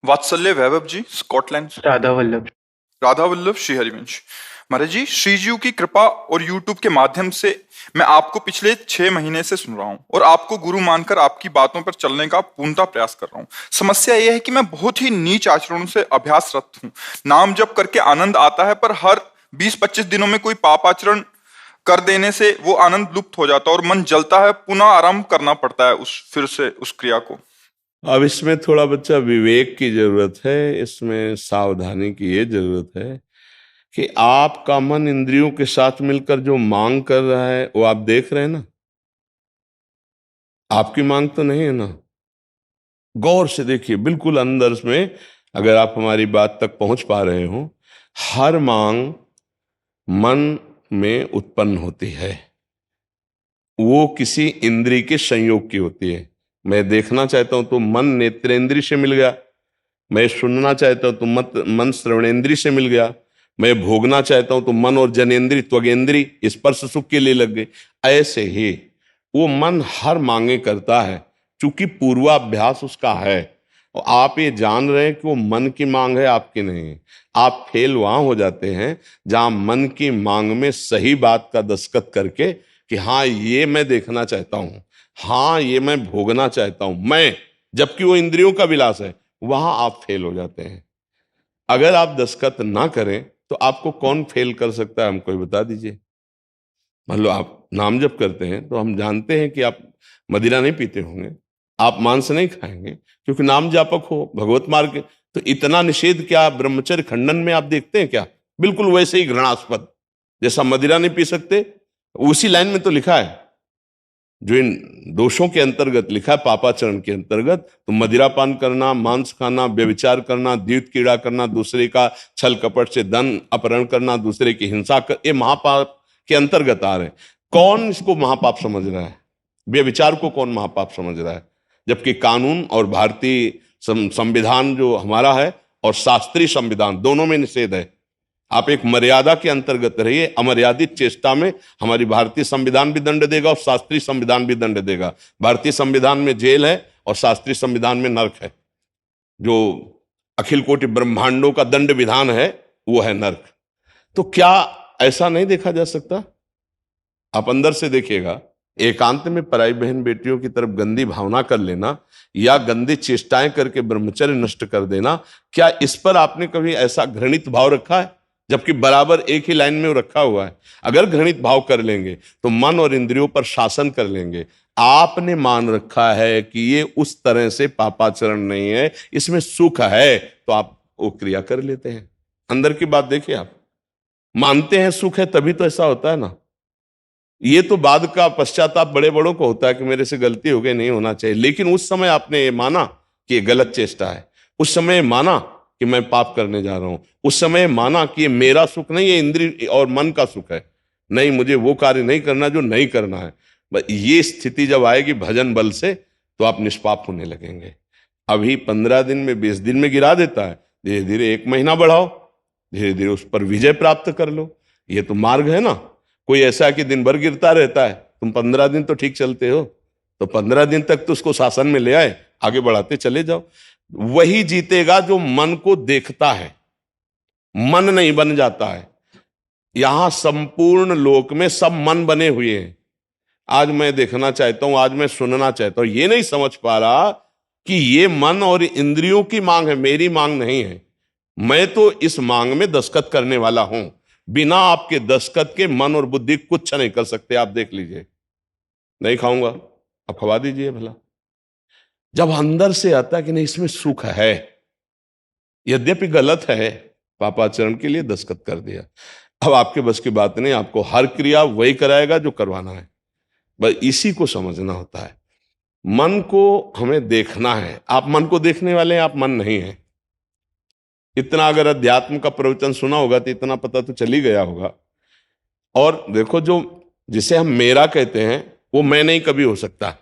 वात्सल्य वैभव जी, स्कॉटलैंड से। राधा वल्लभ। राधा वल्लभ श्री हरिवंश। महाराज जी, श्री जीव की कृपा और यूट्यूब के माध्यम से मैं आपको पिछले 6 महीने से सुन रहा हूँ और आपको गुरु मानकर आपकी बातों पर चलने का पूर्णतः प्रयास कर रहा हूँ। समस्या यह है कि मैं बहुत ही नीच आचरणों से अभ्यासरत हूँ। नाम जप करके आनंद आता है, पर हर 20-25 दिनों में कोई पाप आचरण कर देने से वो आनंद लुप्त हो जाता है और मन जलता है। पुनः आरंभ करना पड़ता है फिर से उस क्रिया को। अब इसमें थोड़ा बच्चा विवेक की जरूरत है, इसमें सावधानी की ये जरूरत है कि आपका मन इंद्रियों के साथ मिलकर जो मांग कर रहा है वो आप देख रहे हैं ना। आपकी मांग तो नहीं है ना। गौर से देखिए, बिल्कुल अंदर में, अगर आप हमारी बात तक पहुंच पा रहे हो, हर मांग मन में उत्पन्न होती है। वो किसी इंद्रिय के संयोग की होती है। मैं देखना चाहता हूं तो मन नेत्रेंद्रिय से मिल गया, मैं सुनना चाहता हूं तो मन श्रवणेंद्रिय से मिल गया, मैं भोगना चाहता हूं तो मन और जनेन्द्रिय त्वगेंद्रिय स्पर्श सुख के लिए लग गए। ऐसे ही वो मन हर मांगे करता है, चूंकि पूर्वाभ्यास उसका है। और आप ये जान रहे हैं कि वो मन की मांग है, आपकी नहीं है। आप फेल वहां हो जाते हैं जहां मन की मांग में सही बात का दस्तखत करके कि हाँ ये मैं देखना चाहता हूं, हाँ ये मैं भोगना चाहता हूं, मैं, जबकि वो इंद्रियों का विलास है, वहां आप फेल हो जाते हैं। अगर आप दस्तखत ना करें तो आपको कौन फेल कर सकता है, हमको बता दीजिए। मान लो आप नाम जप करते हैं तो हम जानते हैं कि आप मदिरा नहीं पीते होंगे, आप मांस नहीं खाएंगे, क्योंकि नाम जापक हो, भगवत मार्ग। तो इतना निषेध क्या ब्रह्मचर्य खंडन में आप देखते हैं क्या? बिल्कुल वैसे ही घृणास्पद, जैसा मदिरा नहीं पी सकते उसी लाइन में तो लिखा है, जो इन दोषों के अंतर्गत लिखा है, पापाचरण के अंतर्गत, तो मदिरापान करना, मांस खाना, व्यभिचार करना, द्यूत कीड़ा करना, दूसरे का छल कपट से धन अपहरण करना, दूसरे की हिंसा कर, ये महापाप के अंतर्गत आ रहे हैं। कौन इसको महापाप समझ रहा है? व्यभिचार को कौन महापाप समझ रहा है? जबकि कानून और भारतीय संविधान जो हमारा है और शास्त्रीय संविधान, दोनों में निषेध है। आप एक मर्यादा के अंतर्गत रहिए। अमर्यादित चेष्टा में हमारी भारतीय संविधान भी दंड देगा और शास्त्रीय संविधान भी दंड देगा। भारतीय संविधान में जेल है और शास्त्रीय संविधान में नरक है। जो अखिल कोटि ब्रह्मांडों का दंड विधान है वो है नरक। तो क्या ऐसा नहीं देखा जा सकता? आप अंदर से देखिएगा, एकांत में पराई बहन बेटियों की तरफ गंदी भावना कर लेना या गंदी चेष्टाएं करके ब्रह्मचर्य नष्ट कर देना, क्या इस पर आपने कभी ऐसा घृणित भाव रखा है? जबकि बराबर एक ही लाइन में वो रखा हुआ है। अगर घृणित भाव कर लेंगे तो मन और इंद्रियों पर शासन कर लेंगे। आपने मान रखा है कि ये उस तरह से पापाचरण नहीं है, इसमें सुख है, तो आप वो क्रिया कर लेते हैं। अंदर की बात देखिए, आप मानते हैं सुख है तभी तो ऐसा होता है ना। ये तो बाद का पश्चाताप बड़े बड़ों को होता है कि मेरे से गलती हो गई, नहीं होना चाहिए। लेकिन उस समय आपने ये माना कि ये गलत चेष्टा है, उस समय माना कि मैं पाप करने जा रहा हूं, उस समय माना कि ये मेरा सुख नहीं, ये इंद्रिय और मन का सुख है, नहीं मुझे वो कार्य नहीं करना जो नहीं करना है। ये स्थिति जब आएगी भजन बल से, तो आप निष्पाप होने लगेंगे। अभी 15 दिन में 20 दिन में गिरा देता है, धीरे धीरे 1 महीना बढ़ाओ, धीरे धीरे उस पर विजय प्राप्त कर लो। ये तो मार्ग है ना। कोई ऐसा है कि दिन भर गिरता रहता है, तुम 15 दिन तो ठीक चलते हो, तो 15 दिन तक तो उसको शासन में ले आए, आगे बढ़ाते चले जाओ। वही जीतेगा जो मन को देखता है, मन नहीं बन जाता है। यहां संपूर्ण लोक में सब मन बने हुए हैं। आज मैं देखना चाहता हूं, आज मैं सुनना चाहता हूं, ये नहीं समझ पा रहा कि ये मन और इंद्रियों की मांग है, मेरी मांग नहीं है। मैं तो इस मांग में दस्तखत करने वाला हूं। बिना आपके दस्तखत के मन और बुद्धि कुछ नहीं कर सकते। आप देख लीजिए, नहीं खाऊंगा, आप खवा दीजिए भला। जब अंदर से आता है कि नहीं इसमें सुख है, यद्यपि गलत है, पापाचरण के लिए दस्तखत कर दिया। अब आपके बस की बात नहीं, आपको हर क्रिया वही कराएगा जो करवाना है। बस इसी को समझना होता है। मन को हमें देखना है। आप मन को देखने वाले हैं, आप मन नहीं है। इतना अगर अध्यात्म का प्रवचन सुना होगा तो इतना पता तो चल ही गया होगा। और देखो, जो जिसे हम मेरा कहते हैं वो मैं नहीं कभी हो सकता।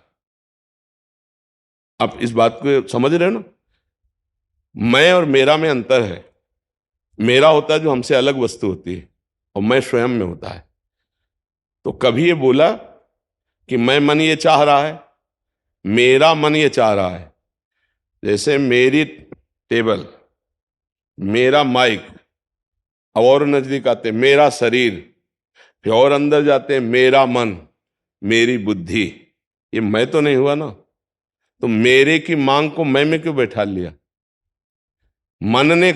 आप इस बात को समझ रहे हो ना? मैं और मेरा में अंतर है। मेरा होता है जो हमसे अलग वस्तु होती है, और मैं स्वयं में होता है। तो कभी ये बोला कि मैं मन ये चाह रहा है, मेरा मन ये चाह रहा है। जैसे मेरी टेबल, मेरा माइक, अब और नजदीक आते मेरा शरीर, फिर और अंदर जाते मेरा मन, मेरी बुद्धि। ये मैं तो नहीं हुआ ना। तो मेरे की मांग को मैं में क्यों बैठा लिया? मन ने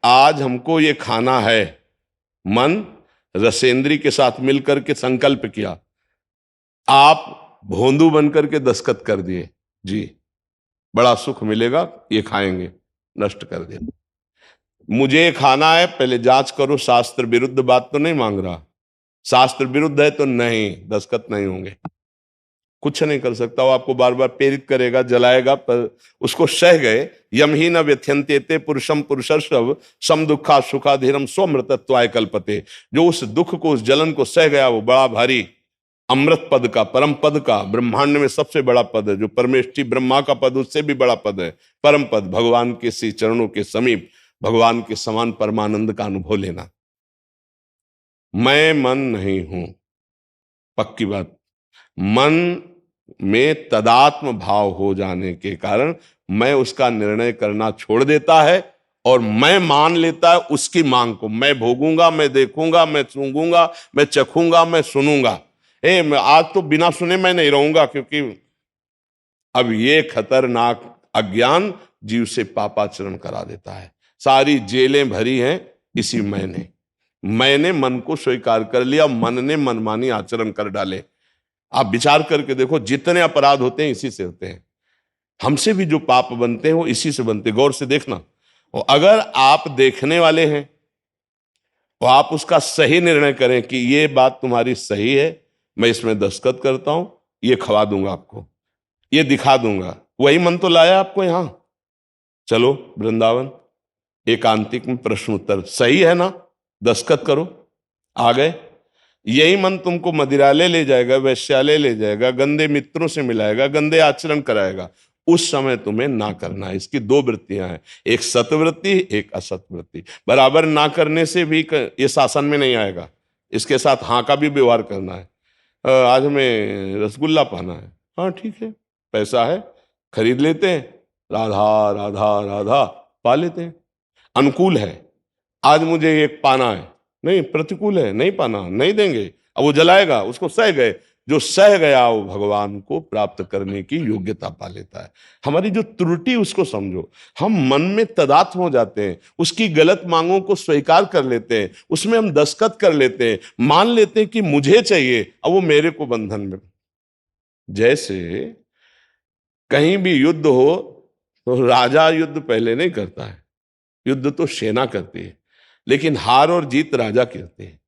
आज हमको ये खाना है, मन रसेंद्री के साथ मिलकर के संकल्प किया, आप भोंदू बनकर के दस्तखत कर दिए, जी बड़ा सुख मिलेगा, ये खाएंगे, नष्ट कर दिया। मुझे खाना है, पहले जांच करो शास्त्र विरुद्ध बात तो नहीं मांग रहा, शास्त्र विरुद्ध है तो नहीं, दस्तखत नहीं होंगे। कुछ नहीं कर सकता, वो आपको बार बार प्रेरित करेगा, जलाएगा, पर उसको सह गए। यम ही न व्यथ्यन्ते पुरुषम पुरुषर्षव सम दुखा सुखाधीरम स्वमृतत्वाय कल्पते। जो उस दुख को, उस जलन को सह गया, वो बड़ा भारी अमृत पद का, परम पद का, ब्रह्मांड में सबसे बड़ा पद है, जो परमेष्ठी ब्रह्मा का पद उससे भी बड़ा पद है, परम पद, भगवान के श्री चरणों के समीप, भगवान के समान परमानंद का अनुभव लेना। मैं मन नहीं हूं, पक्की बात। मन में तदात्म भाव हो जाने के कारण मैं उसका निर्णय करना छोड़ देता है और मैं मान लेता है उसकी मांग को। मैं भोगूंगा, मैं देखूंगा, मैं सूंघूंगा, मैं चखूंगा, मैं सुनूंगा। मैं आज तो बिना सुने मैं नहीं रहूंगा, क्योंकि अब ये खतरनाक अज्ञान जीव से पापाचरण करा देता है। सारी जेलें भरी हैं इसी मैंने मन को स्वीकार कर लिया, मन ने मनमानी आचरण कर डाले। आप विचार करके देखो, जितने अपराध होते हैं इसी से होते हैं, हमसे भी जो पाप बनते हैं वो इसी से बनते हैं। गौर से देखना, और अगर आप देखने वाले हैं तो आप उसका सही निर्णय करें कि ये बात तुम्हारी सही है, मैं इसमें दस्तखत करता हूं, ये खवा दूंगा आपको, ये दिखा दूंगा। वही मन तो लाया आपको यहां, चलो वृंदावन एकांतिक में प्रश्न उत्तर, सही है ना, दस्तखत करो, आ गए। यही मन तुमको मदिरालय ले जाएगा, वैश्यालय ले जाएगा, गंदे मित्रों से मिलाएगा, गंदे आचरण कराएगा। उस समय तुम्हें ना करना है। इसकी दो वृत्तियां हैं, एक सतवृत्ति, एक असतवृत्ति। बराबर ना करने से भी ये शासन में नहीं आएगा, इसके साथ हाँ का भी व्यवहार करना है। आज हमें रसगुल्ला पाना है, हाँ ठीक है, पैसा है, खरीद लेते हैं, राधा राधा राधा पा लेते हैं। अनुकूल है, आज मुझे एक पाना है, नहीं प्रतिकूल है, नहीं पाना, नहीं देंगे, अब वो जलाएगा, उसको सह गए। जो सह गया वो भगवान को प्राप्त करने की योग्यता पा लेता है। हमारी जो त्रुटि उसको समझो, हम मन में तदात्म हो जाते हैं, उसकी गलत मांगों को स्वीकार कर लेते हैं, उसमें हम दस्तखत कर लेते हैं, मान लेते हैं कि मुझे चाहिए, अब वो मेरे को बंधन में। जैसे कहीं भी युद्ध हो तो राजा युद्ध पहले नहीं करता है, युद्ध तो सेना करती है, लेकिन हार और जीत राजा करते हैं।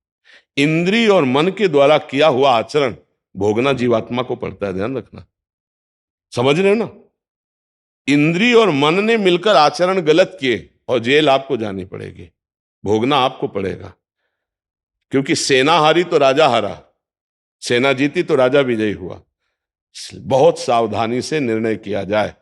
इंद्रिय और मन के द्वारा किया हुआ आचरण भोगना जीवात्मा को पड़ता है, ध्यान रखना, समझ रहे हो ना। इंद्रिय और मन ने मिलकर आचरण गलत किए और जेल आपको जानी पड़ेगी, भोगना आपको पड़ेगा। क्योंकि सेना हारी तो राजा हारा, सेना जीती तो राजा विजयी हुआ। बहुत सावधानी से निर्णय किया जाए।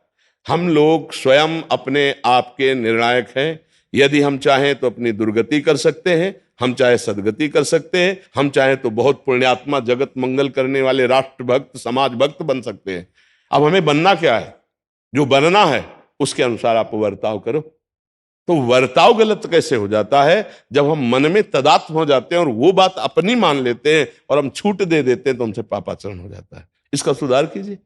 हम लोग स्वयं अपने आप के निर्णायक हैं। यदि हम चाहें तो अपनी दुर्गति कर सकते हैं, हम चाहे सदगति कर सकते हैं, हम चाहे तो बहुत पुण्यात्मा, जगत मंगल करने वाले राष्ट्र भक्त, समाज भक्त बन सकते हैं। अब हमें बनना क्या है? जो बनना है उसके अनुसार आप वर्ताव करो। तो वर्ताव गलत कैसे हो जाता है? जब हम मन में तदात्म हो जाते हैं और वो बात अपनी मान लेते हैं और हम छूट दे देते हैं, तो हमसे पापाचरण हो जाता है। इसका सुधार कीजिए।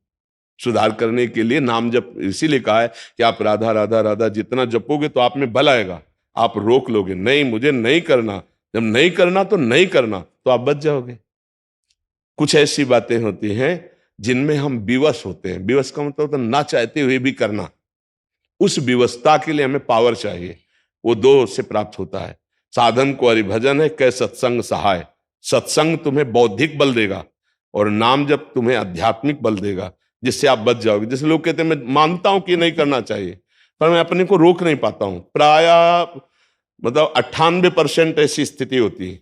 सुधार करने के लिए नाम जप इसीलिए कहा है कि आप राधा राधा राधा जितना जपोगे तो आप में बल आएगा। आप रोक लोगे, नहीं मुझे नहीं करना, जब नहीं करना तो नहीं करना, तो आप बच जाओगे। कुछ ऐसी बातें होती हैं जिनमें हम विवश होते हैं। विवश का मतलब तो ना चाहते हुए भी करना। उस विवशता के लिए हमें पावर चाहिए, वो दो से प्राप्त होता है। साधन को हरिभजन है, कै सत्संग सहाय। सत्संग तुम्हें बौद्धिक बल देगा और नाम जप तुम्हें आध्यात्मिक बल देगा, जिससे आप बच जाओगे। जैसे लोग कहते हैं मैं मानता हूं कि नहीं करना चाहिए, पर मैं अपने को रोक नहीं पाता हूं। प्राय मतलब 98% ऐसी स्थिति होती है,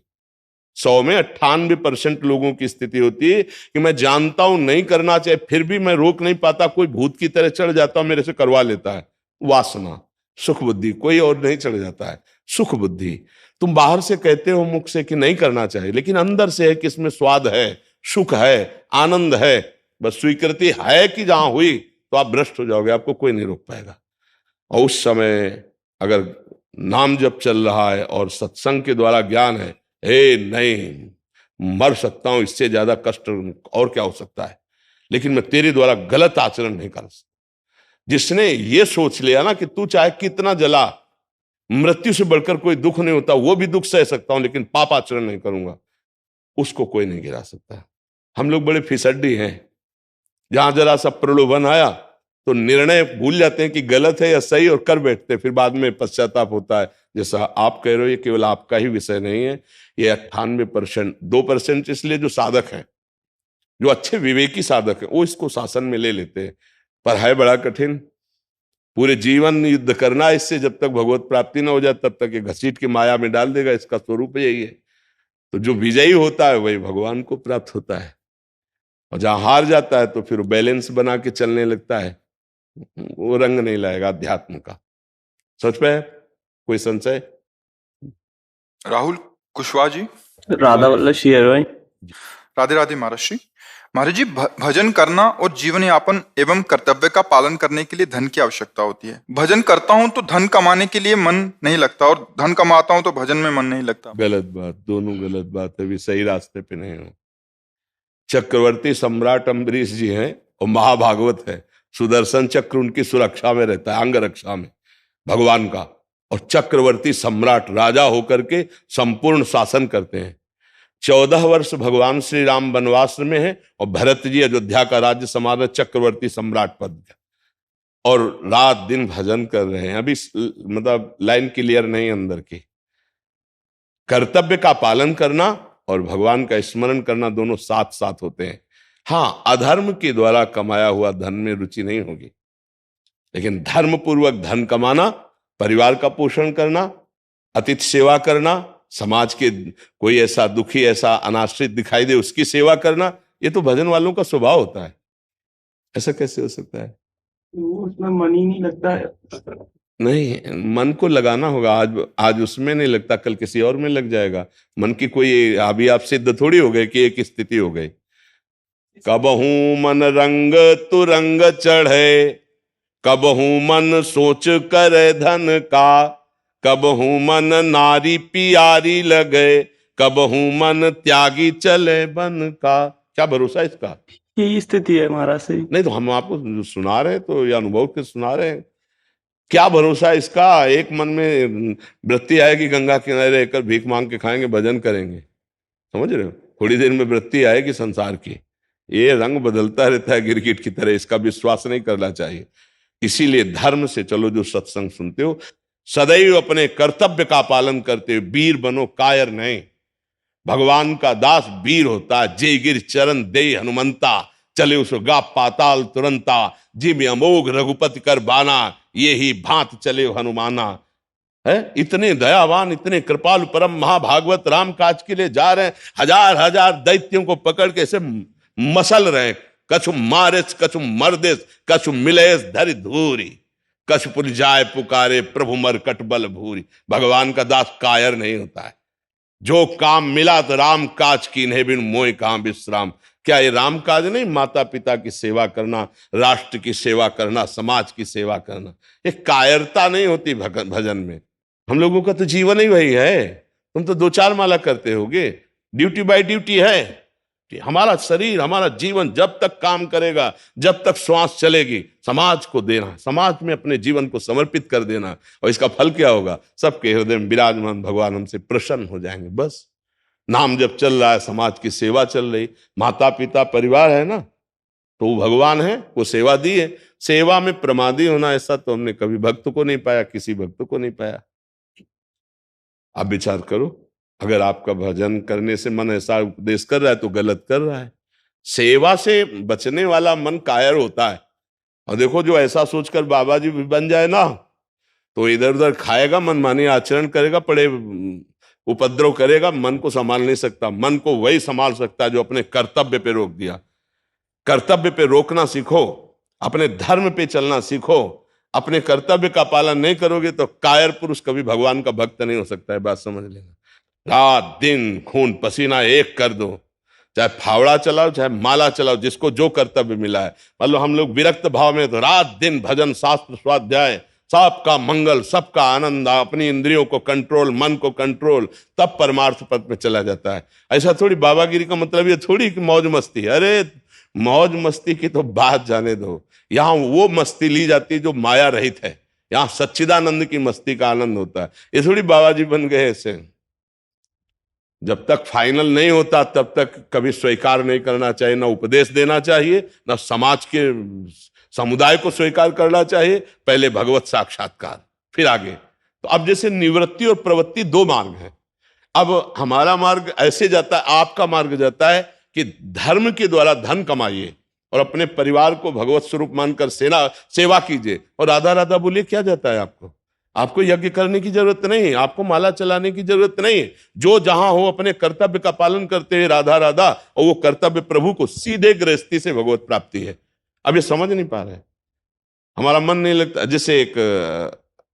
100 में 98% लोगों की स्थिति होती है कि मैं जानता हूं नहीं करना चाहिए, फिर भी मैं रोक नहीं पाता। कोई भूत की तरह चढ़ जाता हूं, मेरे से करवा लेता है। वासना, सुख बुद्धि, कोई और नहीं चढ़ जाता है, सुख बुद्धि। तुम बाहर से कहते हो मुख से कि नहीं करना चाहिए, लेकिन अंदर से है कि इसमें स्वाद है, सुख है, आनंद है। बस स्वीकृति है कि जहां हुई तो आप भ्रष्ट हो जाओगे, आपको कोई नहीं रोक पाएगा। और उस समय अगर नाम जप चल रहा है और सत्संग के द्वारा ज्ञान है, नहीं मर सकता हूं, इससे ज्यादा कष्ट और क्या हो सकता है, लेकिन मैं तेरे द्वारा गलत आचरण नहीं कर सकता। जिसने ये सोच लिया ना कि तू चाहे कितना जला, मृत्यु से बढ़कर कोई दुख नहीं होता, वो भी दुख सह सकता हूं लेकिन पाप आचरण नहीं करूंगा, उसको कोई नहीं गिरा सकता। हम लोग बड़े फिसड्डी हैं, जहां जरा सा प्रलोभन आया तो निर्णय भूल जाते हैं कि गलत है या सही और कर बैठते हैं, फिर बाद में पश्चाताप होता है। जैसा आप कह रहे हो, ये केवल आपका ही विषय नहीं है, ये 98%, 2% इसलिए जो साधक हैं, जो अच्छे विवेकी साधक हैं, वो इसको शासन में ले लेते हैं, पर है बड़ा कठिन। पूरे जीवन युद्ध करना इससे, जब तक भगवत प्राप्ति ना हो जाए तब तक ये घसीट की माया में डाल देगा। इसका स्वरूप यही है। तो जो विजयी होता है वही भगवान को प्राप्त होता है, और जहां हार जाता है तो फिर बैलेंस बना के चलने लगता है, वो रंग नहीं लाएगा अध्यात्म का। सच पे है? कोई संशय? राहुल कुशवाहा जी। राधा वल्लभ शेर भाई। राधे राधे महाराज जी। महाराज जी, भजन करना और जीवन यापन एवं कर्तव्य का पालन करने के लिए धन की आवश्यकता होती है। भजन करता हूं तो धन कमाने के लिए मन नहीं लगता, और धन कमाता हूं तो भजन में मन नहीं लगता। गलत बात, दोनों गलत बात है, भी सही रास्ते पे नहीं हो। चक्रवर्ती सम्राट अम्बरीश जी हैं और महाभागवत है, सुदर्शन चक्र उनकी सुरक्षा में रहता है, अंग रक्षा में भगवान का, और चक्रवर्ती सम्राट राजा होकर के संपूर्ण शासन करते हैं। 14 वर्ष भगवान श्री राम वनवास में है और भरत जी अयोध्या का राज्य संभाल चक्रवर्ती सम्राट पद का, और रात दिन भजन कर रहे हैं। अभी मतलब लाइन क्लियर नहीं अंदर की। कर्तव्य का पालन करना और भगवान का स्मरण करना दोनों साथ साथ होते हैं। हाँ, अधर्म के द्वारा कमाया हुआ धन में रुचि नहीं होगी, लेकिन धर्म पूर्वक धन कमाना, परिवार का पोषण करना, अतिथि सेवा करना, समाज के कोई ऐसा दुखी, ऐसा अनाश्रित दिखाई दे उसकी सेवा करना, ये तो भजन वालों का स्वभाव होता है। ऐसा कैसे हो सकता है? उसमें मन ही नहीं लगता है। नहीं, मन को लगाना होगा। आज उसमें नहीं लगता, कल किसी और में लग जाएगा। मन की कोई अभी आप सिद्ध थोड़ी हो गए कि एक स्थिति हो गई। कबहू मन रंग तुरंग चढ़े, कबहू मन सोच कर धन का, कबहू मन नारी पियारी लगे, कबहू मन त्यागी चले बन का। क्या भरोसा इसका? यही स्थिति है महाराज से। नहीं तो हम आपको सुना रहे हैं, तो ये अनुभव के सुना रहे हैं। क्या भरोसा इसका? एक मन में वृत्ति आएगी, गंगा किनारे रहकर भीख मांग के खाएंगे, भजन करेंगे, समझ रहे हो? थोड़ी देर में वृत्ति आएगी संसार की, ये रंग बदलता रहता है गिरगिट की तरह। इसका विश्वास नहीं करना चाहिए। इसीलिए धर्म से चलो। जो सत्संग सुनते हो, सदैव अपने कर्तव्य का पालन करते हो, वीर बनो, कायर नहीं। भगवान का दास वीर होता है। जय गिर चरण दे हनुमंता, चले उस गा पाताल तुरंता, जिम अमोघ रघुपति कर बाना, ये ही भांत चले हनुमाना। है इतने दयावान, इतने कृपालु परम महाभागवत राम काज के लिए जा रहे हैं, हजार हजार दैत्यों को पकड़ के ऐसे मसल रहे हैं। कछु मारेस कछु मर्देस, कछु मिलेस धरि धूरी, कछु पुर जाय पुकारे प्रभु मरकट बल भूरी। भगवान का दास कायर नहीं होता है। जो काम मिला तो राम काज कीन्हे बिन मोय कहां विश्राम। क्या ये राम काज नहीं? माता पिता की सेवा करना, राष्ट्र की सेवा करना, समाज की सेवा करना, ये कायरता नहीं होती भजन में। हम लोगों का तो जीवन ही वही है। तुम तो 2-4 माला करते होगे, ड्यूटी बाय ड्यूटी है कि हमारा शरीर, हमारा जीवन जब तक काम करेगा, जब तक श्वास चलेगी, समाज को देना, समाज में अपने जीवन को समर्पित कर देना। और इसका फल क्या होगा? सबके हृदय में विराजमान भगवान हमसे प्रसन्न हो जाएंगे। बस नाम जब चल रहा है, समाज की सेवा चल रही, माता पिता परिवार है ना, तो वो भगवान है, वो सेवा दी है। सेवा में प्रमादी होना, ऐसा तो हमने कभी भक्त को नहीं पाया, किसी भक्त को नहीं पाया। आप विचार करो, अगर आपका भजन करने से मन ऐसा उपदेश कर रहा है तो गलत कर रहा है। सेवा से बचने वाला मन कायर होता है। और देखो, जो ऐसा सोचकर बाबा जी भी बन जाए ना, तो इधर उधर खाएगा, मनमानी आचरण करेगा, बड़े उपद्रव करेगा, मन को संभाल नहीं सकता। मन को वही संभाल सकता है जो अपने कर्तव्य पे रोक दिया। कर्तव्य पे रोकना सीखो, अपने धर्म पे चलना सीखो। अपने कर्तव्य का पालन नहीं करोगे तो कायर पुरुष कभी भगवान का भक्त नहीं हो सकता है। बात समझ लेना। रात दिन खून पसीना एक कर दो, चाहे फावड़ा चलाओ, चाहे माला चलाओ, जिसको जो कर्तव्य मिला है। मान लो हम लोग विरक्त भाव में, तो रात दिन भजन, शास्त्र, स्वाध्याय, सबका मंगल, सबका आनंद, अपनी इंद्रियों को कंट्रोल, मन को कंट्रोल, तब परमार्थ पद में चला जाता है। ऐसा थोड़ी बाबागिरी का मतलब ये थोड़ी कि मौज मस्ती है। अरे मौज मस्ती की तो बात जाने दो, यहां वो मस्ती ली जाती है जो माया रहित है। यहां सच्चिदानंद की मस्ती का आनंद होता है। ये थोड़ी बाबा जी बन गए ऐसे। जब तक फाइनल नहीं होता तब तक कभी स्वीकार नहीं करना चाहिए, ना उपदेश देना चाहिए, ना समाज के समुदाय को स्वीकार करना चाहिए। पहले भगवत साक्षात्कार, फिर आगे। तो अब जैसे निवृत्ति और प्रवृत्ति दो मार्ग हैं। अब हमारा मार्ग ऐसे जाता है, आपका मार्ग जाता है कि धर्म के द्वारा धन कमाइए और अपने परिवार को भगवत स्वरूप मानकर सेवा कीजिए। और राधा राधा बोलिए, क्या जाता है आपको? आपको यज्ञ करने की जरूरत नहीं है, आपको माला चलाने की जरूरत नहीं है। जो जहां हो अपने कर्तव्य का पालन करते हैं राधा राधा, और वो कर्तव्य प्रभु को सीधे गृहस्थी से भगवत प्राप्ति है। अब ये समझ नहीं पा रहे, हमारा मन नहीं लगता। जैसे एक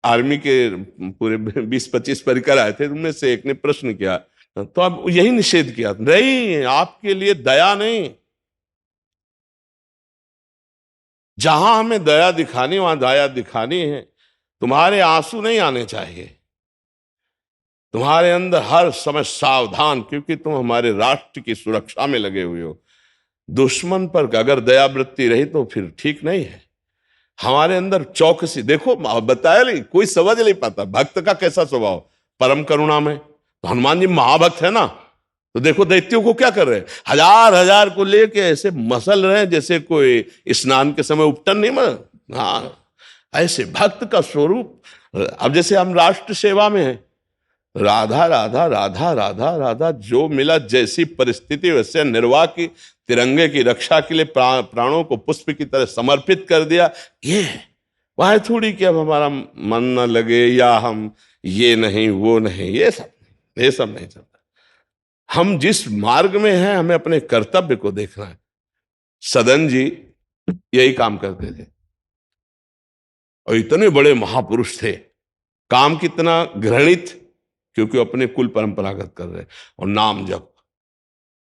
आर्मी के पूरे 20-25 परिकर आए थे, उनमें से एक ने प्रश्न किया, तो अब यही निषेध किया, नहीं आपके लिए दया नहीं, जहां हमें दया दिखानी वहां दया दिखानी है। तुम्हारे आंसू नहीं आने चाहिए, तुम्हारे अंदर हर समय सावधान, क्योंकि तुम हमारे राष्ट्र की सुरक्षा में लगे हुए हो। दुश्मन पर अगर दया वृत्ति रही तो फिर ठीक नहीं है। हमारे अंदर चौकसी, देखो बताया नहीं, कोई समझ नहीं पाता भक्त का कैसा स्वभाव, परम करुणा में। तो हनुमान जी महाभक्त है ना, तो देखो दैत्यों को क्या कर रहे हैं, हजार हजार को लेके ऐसे मसल रहे हैं जैसे कोई स्नान के समय उपटन नहीं मर। हाँ, ऐसे भक्त का स्वरूप। अब जैसे हम राष्ट्र सेवा में हैं, राधा राधा राधा राधा राधा, जो मिला जैसी परिस्थिति वैसे निर्वाह की, तिरंगे की रक्षा के लिए प्राणों को पुष्प की तरह समर्पित कर दिया। ये वह थोड़ी कि अब हमारा मन न लगे या हम ये नहीं वो नहीं, ये सब नहीं चलता। हम जिस मार्ग में हैं हमें अपने कर्तव्य को देखना है। सदन जी यही काम करते थे और इतने बड़े महापुरुष थे। काम कितना घृणित, क्योंकि अपने कुल परंपरागत कर रहे और नाम जप,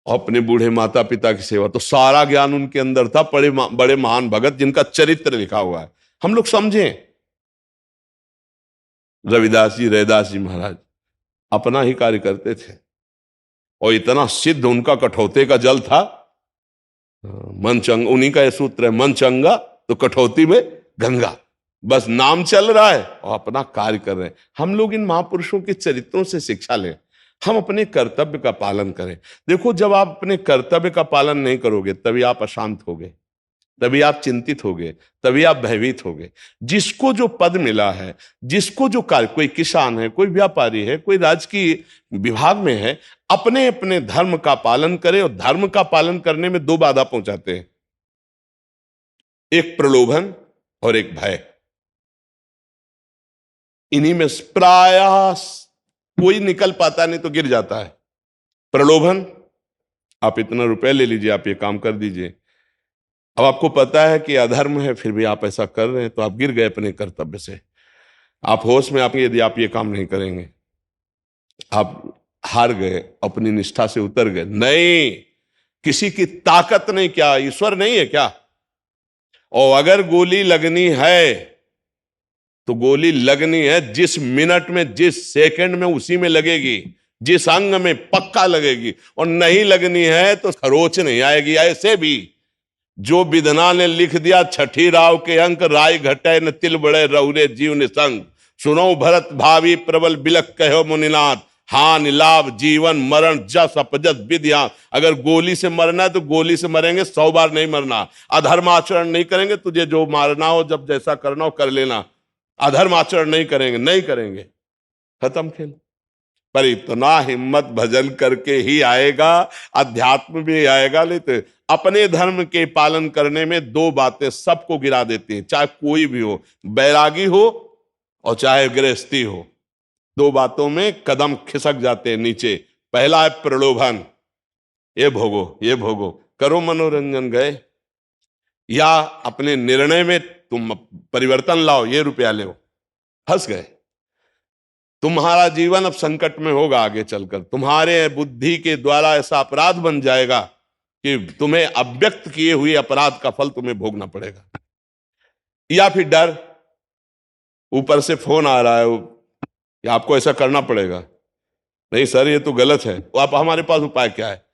अपने बूढ़े माता पिता की सेवा। तो सारा ज्ञान उनके अंदर था। बड़े महान भगत जिनका चरित्र लिखा हुआ है, हम लोग समझें। रैदास जी महाराज अपना ही कार्य करते थे और इतना सिद्ध उनका कठौते का जल था। मन चंगा, उन्हीं का यह सूत्र है, मन चंगा तो कठौती में गंगा। बस नाम चल रहा है और अपना कार्य कर रहे हैं। हम लोग इन महापुरुषों के चरित्रों से शिक्षा लें, हम अपने कर्तव्य का पालन करें। देखो, जब आप अपने कर्तव्य का पालन नहीं करोगे तभी आप अशांत होगे, तभी आप चिंतित होगे, तभी आप भयभीत होगे। जिसको जो पद मिला है, जिसको जो कार्य, कोई किसान है, कोई व्यापारी है, कोई राजकीय विभाग में है, अपने अपने धर्म का पालन करे। और धर्म का पालन करने में दो बाधा पहुंचाते हैं, एक प्रलोभन और एक भय। इन्हीं में प्रयास कोई निकल पाता नहीं तो गिर जाता है। प्रलोभन, आप इतना रुपए ले लीजिए, आप ये काम कर दीजिए। अब आपको पता है कि अधर्म है, फिर भी आप ऐसा कर रहे हैं, तो आप गिर गए अपने कर्तव्य से। आप होश में आपके, यदि आप ये काम नहीं करेंगे, आप हार गए, अपनी निष्ठा से उतर गए। नहीं, किसी की ताकत नहीं, क्या ईश्वर नहीं है क्या? और अगर गोली लगनी है तो गोली लगनी है जिस मिनट में, जिस सेकंड में, उसी में लगेगी, जिस अंग में पक्का लगेगी। और नहीं लगनी है तो खरोच नहीं आएगी। ऐसे भी जो विधना ने लिख दिया, छठी राव के अंक, राय घटे न तिल बड़े रहुरे जीव निसंग, सुनो भरत भावी प्रबल बिलक कहो मुनिनाथ, हानि लाभ जीवन मरण जस अपजस विद्या। अगर गोली से मरना है तो गोली से मरेंगे, 100 बार नहीं मरना। अधर्म आचरण नहीं करेंगे, तुझे जो मारना हो, जब जैसा करना हो कर लेना। अधर्म आचरण नहीं करेंगे, नहीं करेंगे, खत्म खेल। पर इतना हिम्मत भजन करके ही आएगा, अध्यात्म भी आएगा। नहीं तो अपने धर्म के पालन करने में दो बातें सबको गिरा देती हैं, चाहे कोई भी हो, बैरागी हो और चाहे गृहस्थी हो। दो बातों में कदम खिसक जाते हैं नीचे। पहला है प्रलोभन, ये भोगो, ये भोगो, करो मनोरंजन, गए। या अपने निर्णय में तुम परिवर्तन लाओ, ये रुपया ले, फंस गए। तुम्हारा जीवन अब संकट में होगा आगे चलकर। तुम्हारे बुद्धि के द्वारा ऐसा अपराध बन जाएगा कि तुम्हें अव्यक्त किए हुए अपराध का फल तुम्हें भोगना पड़ेगा। या फिर डर, ऊपर से फोन आ रहा है कि आपको ऐसा करना पड़ेगा, नहीं सर ये तो गलत है, वो आप हमारे पास उपाय क्या है?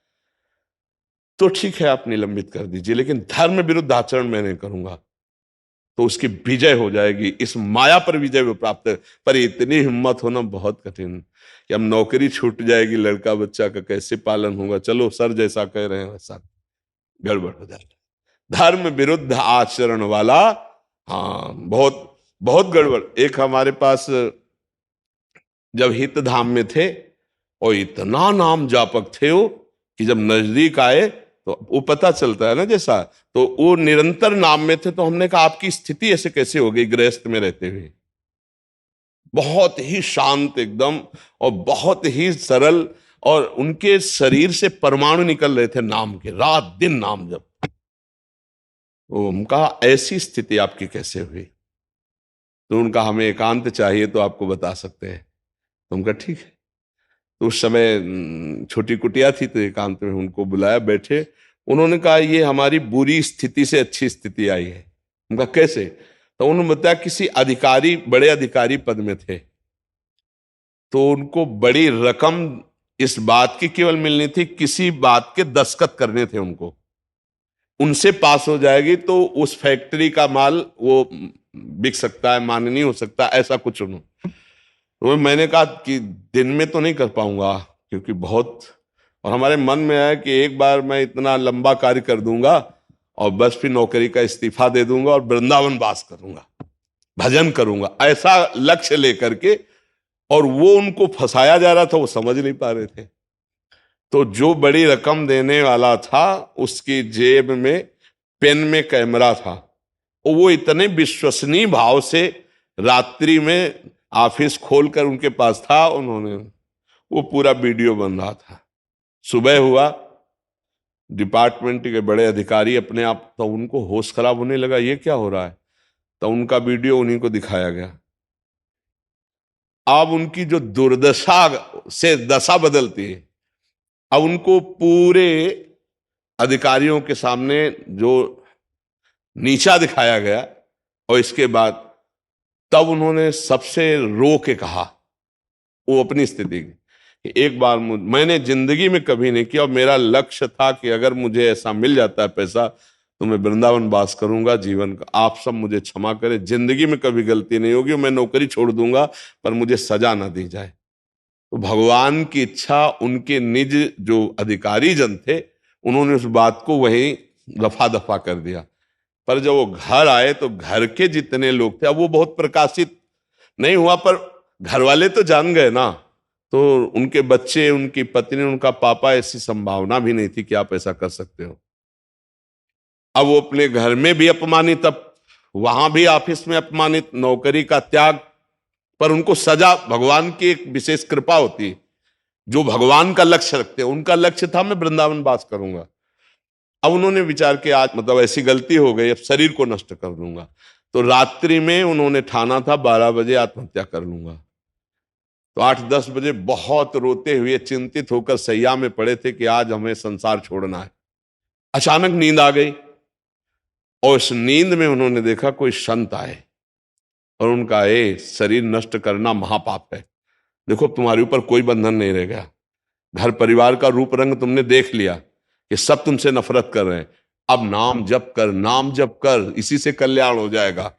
तो ठीक है आप निलंबित कर दीजिए, लेकिन धर्म विरुद्ध आचरण मैं नहीं करूंगा, तो उसकी विजय हो जाएगी, इस माया पर विजय वो प्राप्त है। पर इतनी हिम्मत होना बहुत कठिन कि अब नौकरी छूट जाएगी, लड़का बच्चा का कैसे पालन होगा? चलो सर जैसा कह रहे हैं वैसा, गड़बड़ हो जाएगा। धर्म विरुद्ध आचरण वाला, हाँ बहुत बहुत गड़बड़। एक हमारे पास जब हित धाम में थे और इतना नाम जापक थे वो कि जब नजदीक आए तो वो पता चलता है ना जैसा, तो वो निरंतर नाम में थे। तो हमने कहा आपकी स्थिति ऐसे कैसे हो गई गृहस्थ में रहते हुए? बहुत ही शांत एकदम और बहुत ही सरल, और उनके शरीर से परमाणु निकल रहे थे नाम के, रात दिन नाम जप। तो उनका ऐसी स्थिति आपकी कैसे हुई? तो उनका हमें एकांत चाहिए तो आपको बता सकते हैं। तो उनका ठीक है। तो उस समय छोटी कुटिया थी, तो एकांत में उनको बुलाया, बैठे। उन्होंने कहा ये हमारी बुरी स्थिति से अच्छी स्थिति आई है। उनका कैसे? तो उन्होंने बताया किसी अधिकारी, बड़े अधिकारी पद में थे, तो उनको बड़ी रकम इस बात की केवल मिलनी थी, किसी बात के दस्तखत करने थे उनको, उनसे पास हो जाएगी तो उस फैक्ट्री का माल वो बिक सकता है, माननीय हो सकता है, ऐसा कुछ उन्होंने। तो मैंने कहा कि दिन में तो नहीं कर पाऊंगा क्योंकि बहुत, और हमारे मन में आया कि एक बार मैं इतना लंबा कार्य कर दूंगा और बस फिर नौकरी का इस्तीफा दे दूंगा और वृंदावन वास करूंगा, भजन करूंगा, ऐसा लक्ष्य लेकर के। और वो उनको फंसाया जा रहा था, वो समझ नहीं पा रहे थे। तो जो बड़ी रकम देने वाला था उसकी जेब में पेन में कैमरा था, और वो इतने विश्वसनीय भाव से रात्रि में ऑफिस खोलकर उनके पास था, उन्होंने वो पूरा वीडियो बन रहा था। सुबह हुआ, डिपार्टमेंट के बड़े अधिकारी अपने आप, तो उनको होश खराब होने लगा, ये क्या हो रहा है? तो उनका वीडियो उन्हीं को दिखाया गया। अब उनकी जो दुर्दशा से दशा बदलती है, अब उनको पूरे अधिकारियों के सामने जो नीचा दिखाया गया, और इसके बाद तब उन्होंने सबसे रो के कहा वो अपनी स्थिति की, एक बार मैंने जिंदगी में कभी नहीं किया, और मेरा लक्ष्य था कि अगर मुझे ऐसा मिल जाता है पैसा तो मैं वृंदावन वास करूंगा जीवन का, आप सब मुझे क्षमा करें, जिंदगी में कभी गलती नहीं होगी, मैं नौकरी छोड़ दूंगा पर मुझे सजा ना दी जाए। तो भगवान की इच्छा, उनके निज जो अधिकारी जन थे उन्होंने उस बात को वहीं रफा दफा कर दिया। पर जब वो घर आए तो घर के जितने लोग थे, अब वो बहुत प्रकाशित नहीं हुआ, पर घर वाले तो जान गए ना। तो उनके बच्चे, उनकी पत्नी, उनका पापा, ऐसी संभावना भी नहीं थी कि आप ऐसा कर सकते हो। अब वो अपने घर में भी अपमानित, अब वहां भी ऑफिस में अपमानित, नौकरी का त्याग, पर उनको सजा, भगवान की एक विशेष कृपा होती है। जो भगवान का लक्ष्य रखते हैं, उनका लक्ष्य था मैं वृंदावन वास करूंगा। अब उन्होंने विचार किया आज मतलब ऐसी गलती हो गई, अब शरीर को नष्ट कर दूंगा। तो रात्रि में उन्होंने ठाना था 12 बजे आत्महत्या कर लूंगा। तो 8-10 बजे बहुत रोते हुए, चिंतित होकर सैया में पड़े थे कि आज हमें संसार छोड़ना है। अचानक नींद आ गई, और उस नींद में उन्होंने देखा कोई संत आए और उनका, ए शरीर नष्ट करना महापाप है, देखो तुम्हारे ऊपर कोई बंधन नहीं रह गया, घर परिवार का रूप रंग तुमने देख लिया कि सब तुमसे नफरत कर रहे हैं, अब नाम जप कर, नाम जप कर, इसी से कल्याण हो जाएगा।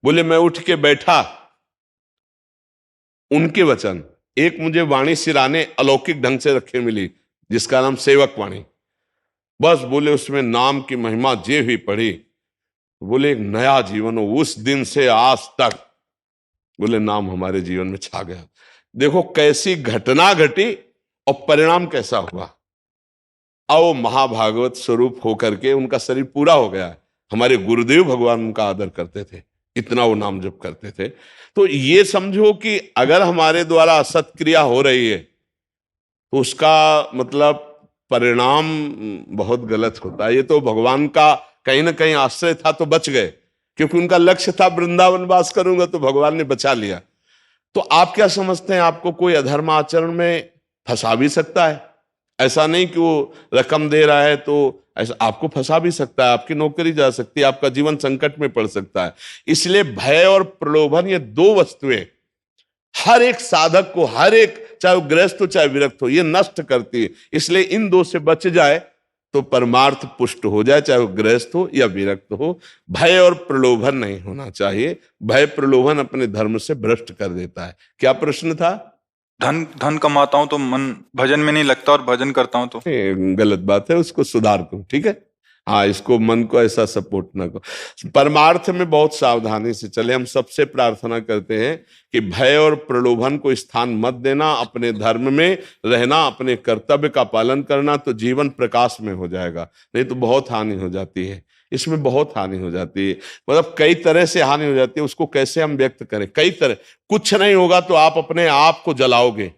बोले मैं उठ के बैठा, उनके वचन, एक मुझे वाणी सिराने अलौकिक ढंग से रखे मिली जिसका नाम सेवक वाणी, बस बोले उसमें नाम की महिमा जे हुई पढ़ी, बोले एक नया जीवन हो। उस दिन से आज तक बोले नाम हमारे जीवन में छा गया। देखो कैसी घटना घटी और परिणाम कैसा हुआ। आओ महाभागवत स्वरूप होकर के उनका शरीर पूरा हो गया है। हमारे गुरुदेव भगवान उनका आदर करते थे, इतना वो नाम जप करते थे। तो ये समझो कि अगर हमारे द्वारा असत क्रिया हो रही है तो उसका मतलब परिणाम बहुत गलत होता है। ये तो भगवान का कहीं ना कहीं आश्रय था तो बच गए, क्योंकि उनका लक्ष्य था वृंदावन वास करूंगा, तो भगवान ने बचा लिया। तो आप क्या समझते हैं, आपको कोई अधर्म आचरण में फंसा भी सकता है? ऐसा नहीं कि वो रकम दे रहा है तो ऐसा आपको फंसा भी सकता है, आपकी नौकरी जा सकती है, आपका जीवन संकट में पड़ सकता है। इसलिए भय और प्रलोभन, ये दो वस्तुएं हर एक साधक को, हर एक, चाहे वो गृहस्थ हो चाहे विरक्त हो, ये नष्ट करती है। इसलिए इन दो से बच जाए तो परमार्थ पुष्ट हो जाए, चाहे वो गृहस्थ हो या विरक्त हो। भय और प्रलोभन नहीं होना चाहिए। भय प्रलोभन अपने धर्म से भ्रष्ट कर देता है। क्या प्रश्न था? धन कमाता हूं तो मन भजन में नहीं लगता और भजन करता हूं तो। गलत बात है, उसको सुधार करो, ठीक है। हाँ, इसको मन को ऐसा सपोर्ट ना करो। परमार्थ में बहुत सावधानी से चले। हम सबसे प्रार्थना करते हैं कि भय और प्रलोभन को स्थान मत देना, अपने धर्म में रहना, अपने कर्तव्य का पालन करना, तो जीवन प्रकाश में हो जाएगा। नहीं तो बहुत हानि हो जाती है, इसमें बहुत हानि हो जाती है। मतलब कई तरह से हानि हो जाती है, उसको कैसे हम व्यक्त करें? कई तरह। कुछ नहीं होगा तो आप अपने आप को जलाओगे,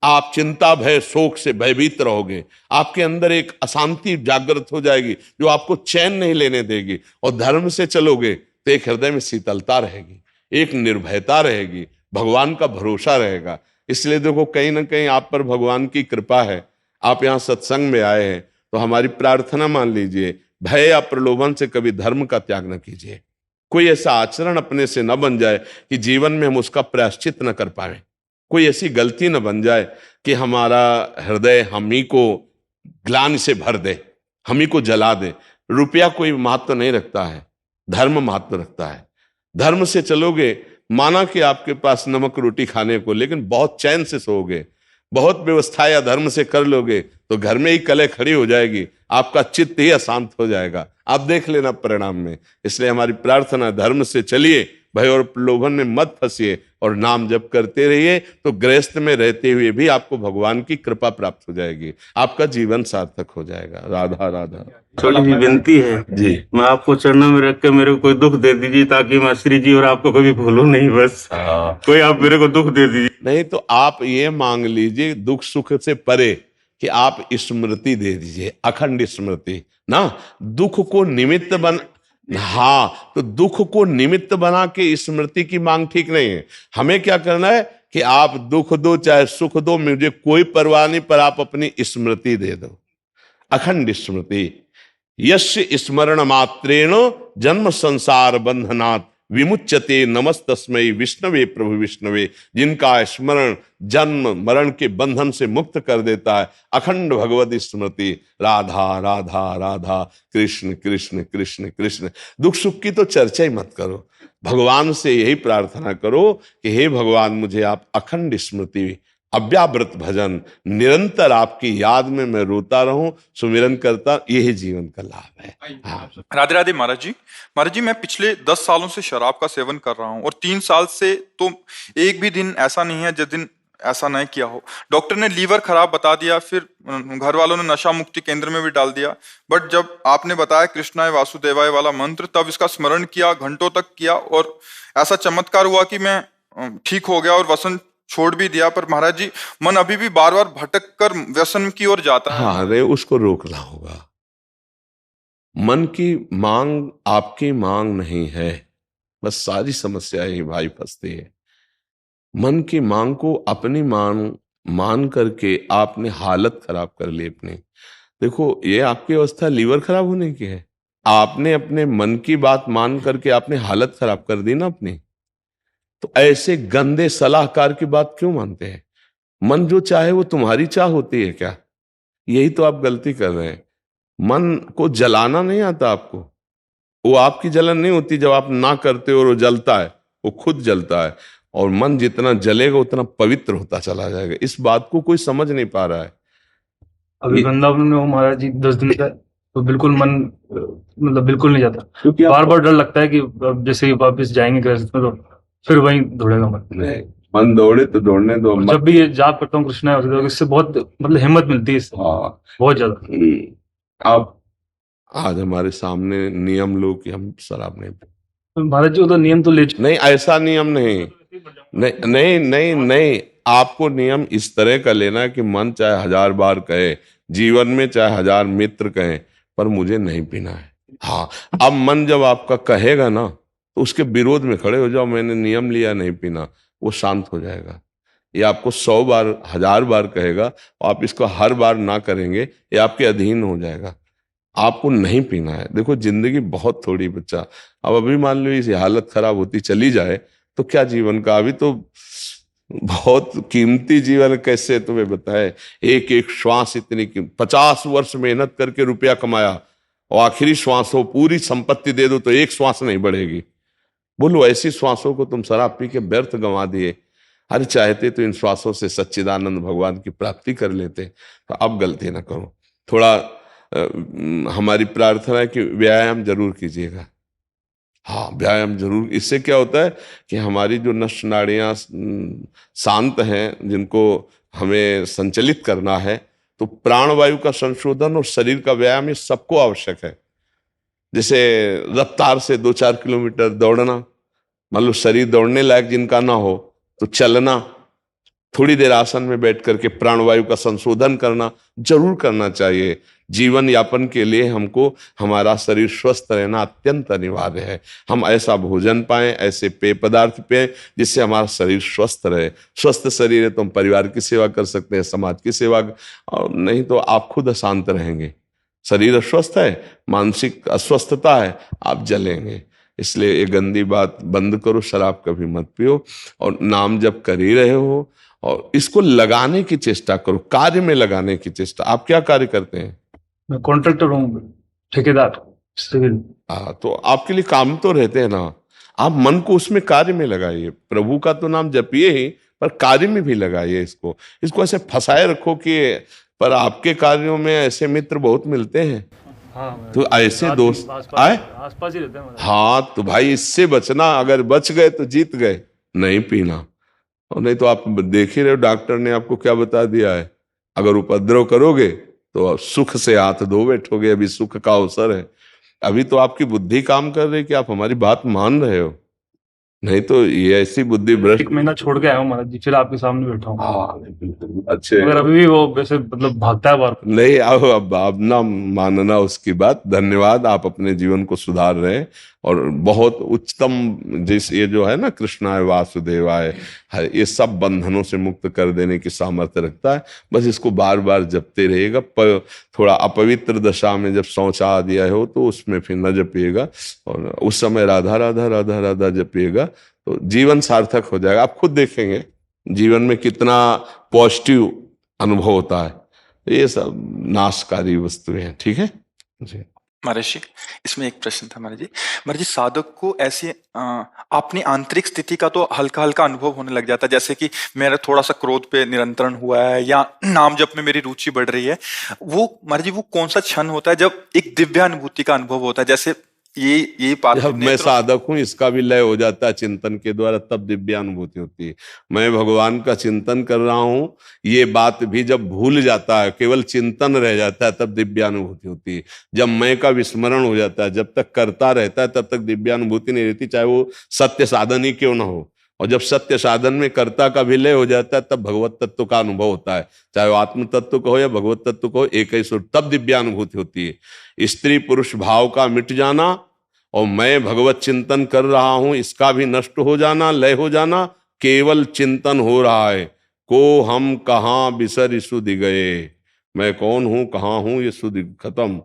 आप चिंता भय शोक से भयभीत रहोगे, आपके अंदर एक अशांति जागृत हो जाएगी जो आपको चैन नहीं लेने देगी। और धर्म से चलोगे तो एक हृदय में शीतलता रहेगी, एक निर्भयता रहेगी, भगवान का भरोसा रहेगा। इसलिए देखो, कहीं ना कहीं आप पर भगवान की कृपा है। आप यहाँ सत्संग में आए हैं तो हमारी प्रार्थना मान लीजिए, भय या प्रलोभन से कभी धर्म का त्याग न कीजिए। कोई ऐसा आचरण अपने से न बन जाए कि जीवन में हम उसका प्रायश्चित न कर पाए। कोई ऐसी गलती न बन जाए कि हमारा हृदय हम ही को ग्लानि से भर दे, हम ही को जला दे। रुपया कोई महत्व नहीं रखता है, धर्म महत्व रखता है। धर्म से चलोगे, माना कि आपके पास नमक रोटी खाने को, लेकिन बहुत चैन से सोओगे, बहुत व्यवस्था या धर्म से कर लोगे तो घर में ही कलह खड़ी हो जाएगी, आपका चित्त ही अशांत हो जाएगा। आप देख लेना परिणाम में। इसलिए हमारी प्रार्थना, धर्म से चलिए, भय और प्रलोभन में मत फंसिए और नाम जप करते रहिए, तो गृहस्थ में रहते हुए भी आपको भगवान की कृपा प्राप्त हो जाएगी, आपका जीवन सार्थक हो जाएगा। राधा राधा। छोटी सी विनती है जी, मैं आपको चरणों में रख के मेरे को कोई दुख दे दीजिए, ताकि मैं श्री जी और आपको कभी भूलूं नहीं। बस कोई आप मेरे को दुख दे दीजिए। नहीं तो आप ये मांग लीजिए दुख सुख से परे कि आप स्मृति दे दीजिए, अखंड स्मृति ना। दुख को निमित्त बन, हाँ, तो दुख को निमित्त बना के स्मृति की मांग ठीक नहीं है। हमें क्या करना है कि आप दुख दो चाहे सुख दो, मुझे कोई परवाह नहीं, पर आप अपनी स्मृति दे दो, अखंड स्मृति। यस्य स्मरण मात्रेण जन्म संसार बंधनात् विमुच्यते नमस्तस्मै विष्णवे प्रभु विष्णवे। जिनका स्मरण जन्म मरण के बंधन से मुक्त कर देता है, अखंड भगवत स्मृति। राधा राधा राधा, कृष्ण कृष्ण कृष्ण कृष्ण। दुख सुख की तो चर्चा ही मत करो, भगवान से यही प्रार्थना करो कि हे भगवान, मुझे आप अखंड स्मृति, अव्यावृत भजन, निरंतर आपकी याद में मैं रोता रहूं, सुमिरन करता, यही जीवन का लाभ है। हाँ। राधे राधे महाराज जी। महाराज जी, मैं पिछले 10 सालों से शराब का सेवन कर रहा हूँ और 3 साल से तो एक भी दिन ऐसा नहीं है जिस दिन ऐसा नहीं किया हो। डॉक्टर ने लीवर खराब बता दिया, फिर घर वालों ने नशा मुक्ति केंद्र में भी डाल दिया। बट जब आपने बताया कृष्णाय वासुदेवाय वाला मंत्र, तब इसका स्मरण किया, घंटों तक किया, और ऐसा चमत्कार हुआ कि मैं ठीक हो गया और व्यसन छोड़ भी दिया। पर महाराज जी, मन अभी भी बार बार भटक कर व्यसन की ओर जाता है। हाँ, अरे उसको रोकना होगा। मन की मांग आपकी मांग नहीं है, बस सारी समस्या ही भाई फंसती है। मन की मांग को अपनी मान करके आपने हालत खराब कर ली अपनी। देखो, ये आपकी अवस्था लीवर खराब होने की है। आपने अपने मन की बात मान करके आपने हालत खराब कर दी ना अपनी। तो ऐसे गंदे सलाहकार की बात क्यों मानते हैं? मन जो चाहे वो तुम्हारी चाह होती है क्या? यही तो आप गलती कर रहे हैं। मन को जलाना नहीं आता आपको, वो आपकी जलन नहीं होती जब आप ना करते हो और वो जलता है, वो खुद जलता है। और मन जितना जलेगा उतना पवित्र होता चला जाएगा। इस बात को कोई समझ नहीं पा रहा है। अभी वृंदावन में हो महाराज जी 10 दिन का, तो बिल्कुल मन मतलब बिल्कुल नहीं जाता, क्योंकि बार बार डर लगता है कि अब जैसे ही वापस जाएंगे घर में तो फिर वहीं दौड़ेगा मन। नहीं, मन दौड़े तो दौड़ने दो। जब भी ये जाप करता हूँ कृष्णा वासुदेव, इससे बहुत मतलब हिम्मत मिलती है इससे, हाँ, बहुत ज्यादा। आप आज हमारे सामने नियम लो कि हम शराब नहीं पीते। महाराज जी, वो तो नियम तो ले नहीं, ऐसा नियम नहीं। नहीं नहीं नहीं नहीं, आपको नियम इस तरह का लेना है कि मन चाहे 1000 बार कहे, जीवन में चाहे 1000 मित्र कहें, पर मुझे नहीं पीना है। हाँ, अब मन जब आपका कहेगा ना, तो उसके विरोध में खड़े हो जाओ, मैंने नियम लिया नहीं पीना, वो शांत हो जाएगा। ये आपको 100 बार 1000 बार कहेगा, आप इसको हर बार ना करेंगे, ये आपके अधीन हो जाएगा। आपको नहीं पीना है। देखो जिंदगी बहुत थोड़ी बच्चा, अब अभी मान लो इस हालत खराब होती चली जाए तो क्या जीवन का, अभी तो बहुत कीमती जीवन, कैसे तुम्हें बताए, एक एक श्वास इतनी 50 वर्ष मेहनत करके रुपया कमाया और आखिरी श्वास हो पूरी संपत्ति दे दो तो एक श्वास नहीं बढ़ेगी। बोलो ऐसी श्वासों को तुम शराब पी के व्यर्थ गंवा दिए। अरे चाहते तो इन श्वासों से सच्चिदानंद भगवान की प्राप्ति कर लेते। तो अब गलती ना करो। थोड़ा हमारी प्रार्थना है कि व्यायाम जरूर कीजिएगा। हाँ व्यायाम जरूर, इससे क्या होता है कि हमारी जो नस नाड़ियाँ शांत हैं, जिनको हमें संचलित करना है, तो प्राणवायु का संशोधन और शरीर का व्यायाम ये सबको आवश्यक है। जैसे रफ्तार से 2-4 किलोमीटर दौड़ना, मान लो शरीर दौड़ने लायक जिनका ना हो तो चलना, थोड़ी देर आसन में बैठ करके प्राणवायु का संशोधन करना जरूर करना चाहिए। जीवन यापन के लिए हमको हमारा शरीर स्वस्थ रहना अत्यंत अनिवार्य है। हम ऐसा भोजन पाएं, ऐसे पेय पदार्थ पिएं जिससे हमारा शरीर स्वस्थ रहे। स्वस्थ शरीर है तो हम परिवार की सेवा कर सकते हैं, समाज की सेवा, और नहीं तो आप खुद अशांत रहेंगे। शरीर अस्वस्थ है, मानसिक अस्वस्थता है, आप जलेंगे। इसलिए ये गंदी बात बंद करो, शराब कभी मत पियो और नाम जप कर ही रहे हो और इसको लगाने की चेष्टा करो, कार्य में लगाने की चेष्टा। आप क्या कार्य करते हैं? मैं कॉन्ट्रैक्टर हूँ, ठेकेदार सिविल। तो आपके लिए काम तो रहते हैं ना, आप मन को उसमें कार्य में लगाइए। प्रभु का तो नाम जपिए ही, पर कार्य में भी लगाइए। इसको ऐसे फंसाए रखो कि, पर आपके कार्यों में ऐसे मित्र बहुत मिलते हैं। हाँ, तो ऐसे दोस्त आए आसपास ही रहते हैं। हाँ, तो भाई इससे बचना, अगर बच गए तो जीत गए। नहीं पीना, और नहीं तो आप देख ही रहे हो डॉक्टर ने आपको क्या बता दिया है, अगर उपद्रव करोगे तो सुख से हाथ धो बैठोगे। अभी सुख का अवसर है, अभी तो आपकी बुद्धि काम कर रही है कि आप हमारी बात मान रहे हो, नहीं तो ये ऐसी बुद्धि भ्रष्ट। 1 महीना छोड़ के आया हूँ महाराज जी, फिर आपके सामने बैठा हूँ। हाँ बिल्कुल अच्छे, मगर अभी भी वो वैसे मतलब भागता है बार। नहीं अब ना मानना उसकी बात। धन्यवाद, आप अपने जीवन को सुधार रहे हैं और बहुत उच्चतम, जिस ये जो है ना कृष्णाय वासुदेवाय, ये सब बंधनों से मुक्त कर देने की सामर्थ्य रखता है। बस इसको बार बार जपते रहिएगा। थोड़ा अपवित्र दशा में जब शौचा दिया हो तो उसमें फिर न जपिएगा, और उस समय राधा राधा राधा राधा जपिएगा तो जीवन सार्थक हो जाएगा। आप खुद देखेंगे जीवन में कितना पॉजिटिव अनुभव होता है। ये सब नाशकारी वस्तुएं हैं। ठीक है जी महाराज जी, इसमें एक प्रश्न था महाराज जी, साधक को ऐसे अपनी आंतरिक स्थिति का तो हल्का हल्का अनुभव होने लग जाता है, जैसे कि मेरा थोड़ा सा क्रोध पे नियंत्रण हुआ है या नाम जप में मेरी रुचि बढ़ रही है। वो महाराज जी, वो कौन सा क्षण होता है जब एक दिव्य अनुभूति का अनुभव होता है? जैसे ये बात, जब मैं साधक हूं इसका भी लय हो जाता है चिंतन के द्वारा, तब दिव्यानुभूति होती है। मैं भगवान का चिंतन कर रहा हूं, ये बात भी जब भूल जाता है, केवल चिंतन रह जाता है, तब दिव्यानुभूति होती है। जब मैं का विस्मरण हो जाता है, जब तक करता रहता है तब तक दिव्यानुभूति नहीं रहती, चाहे वो सत्य साधन ही क्यों ना हो। और जब सत्य साधन में कर्ता का विलय हो जाता है तब भगवत तत्व का अनुभव होता है, चाहे वो आत्म तत्व को हो या भगवत तत्व को हो, एक ही सुर, तब दिव्यानुभूति होती है। स्त्री पुरुष भाव का मिट जाना और मैं भगवत चिंतन कर रहा हूं इसका भी नष्ट हो जाना, लय हो जाना, केवल चिंतन हो रहा है। को हम कहाँ बिसर सुधि गए, मैं कौन हूं कहाँ हूं ये सुधि खत्म।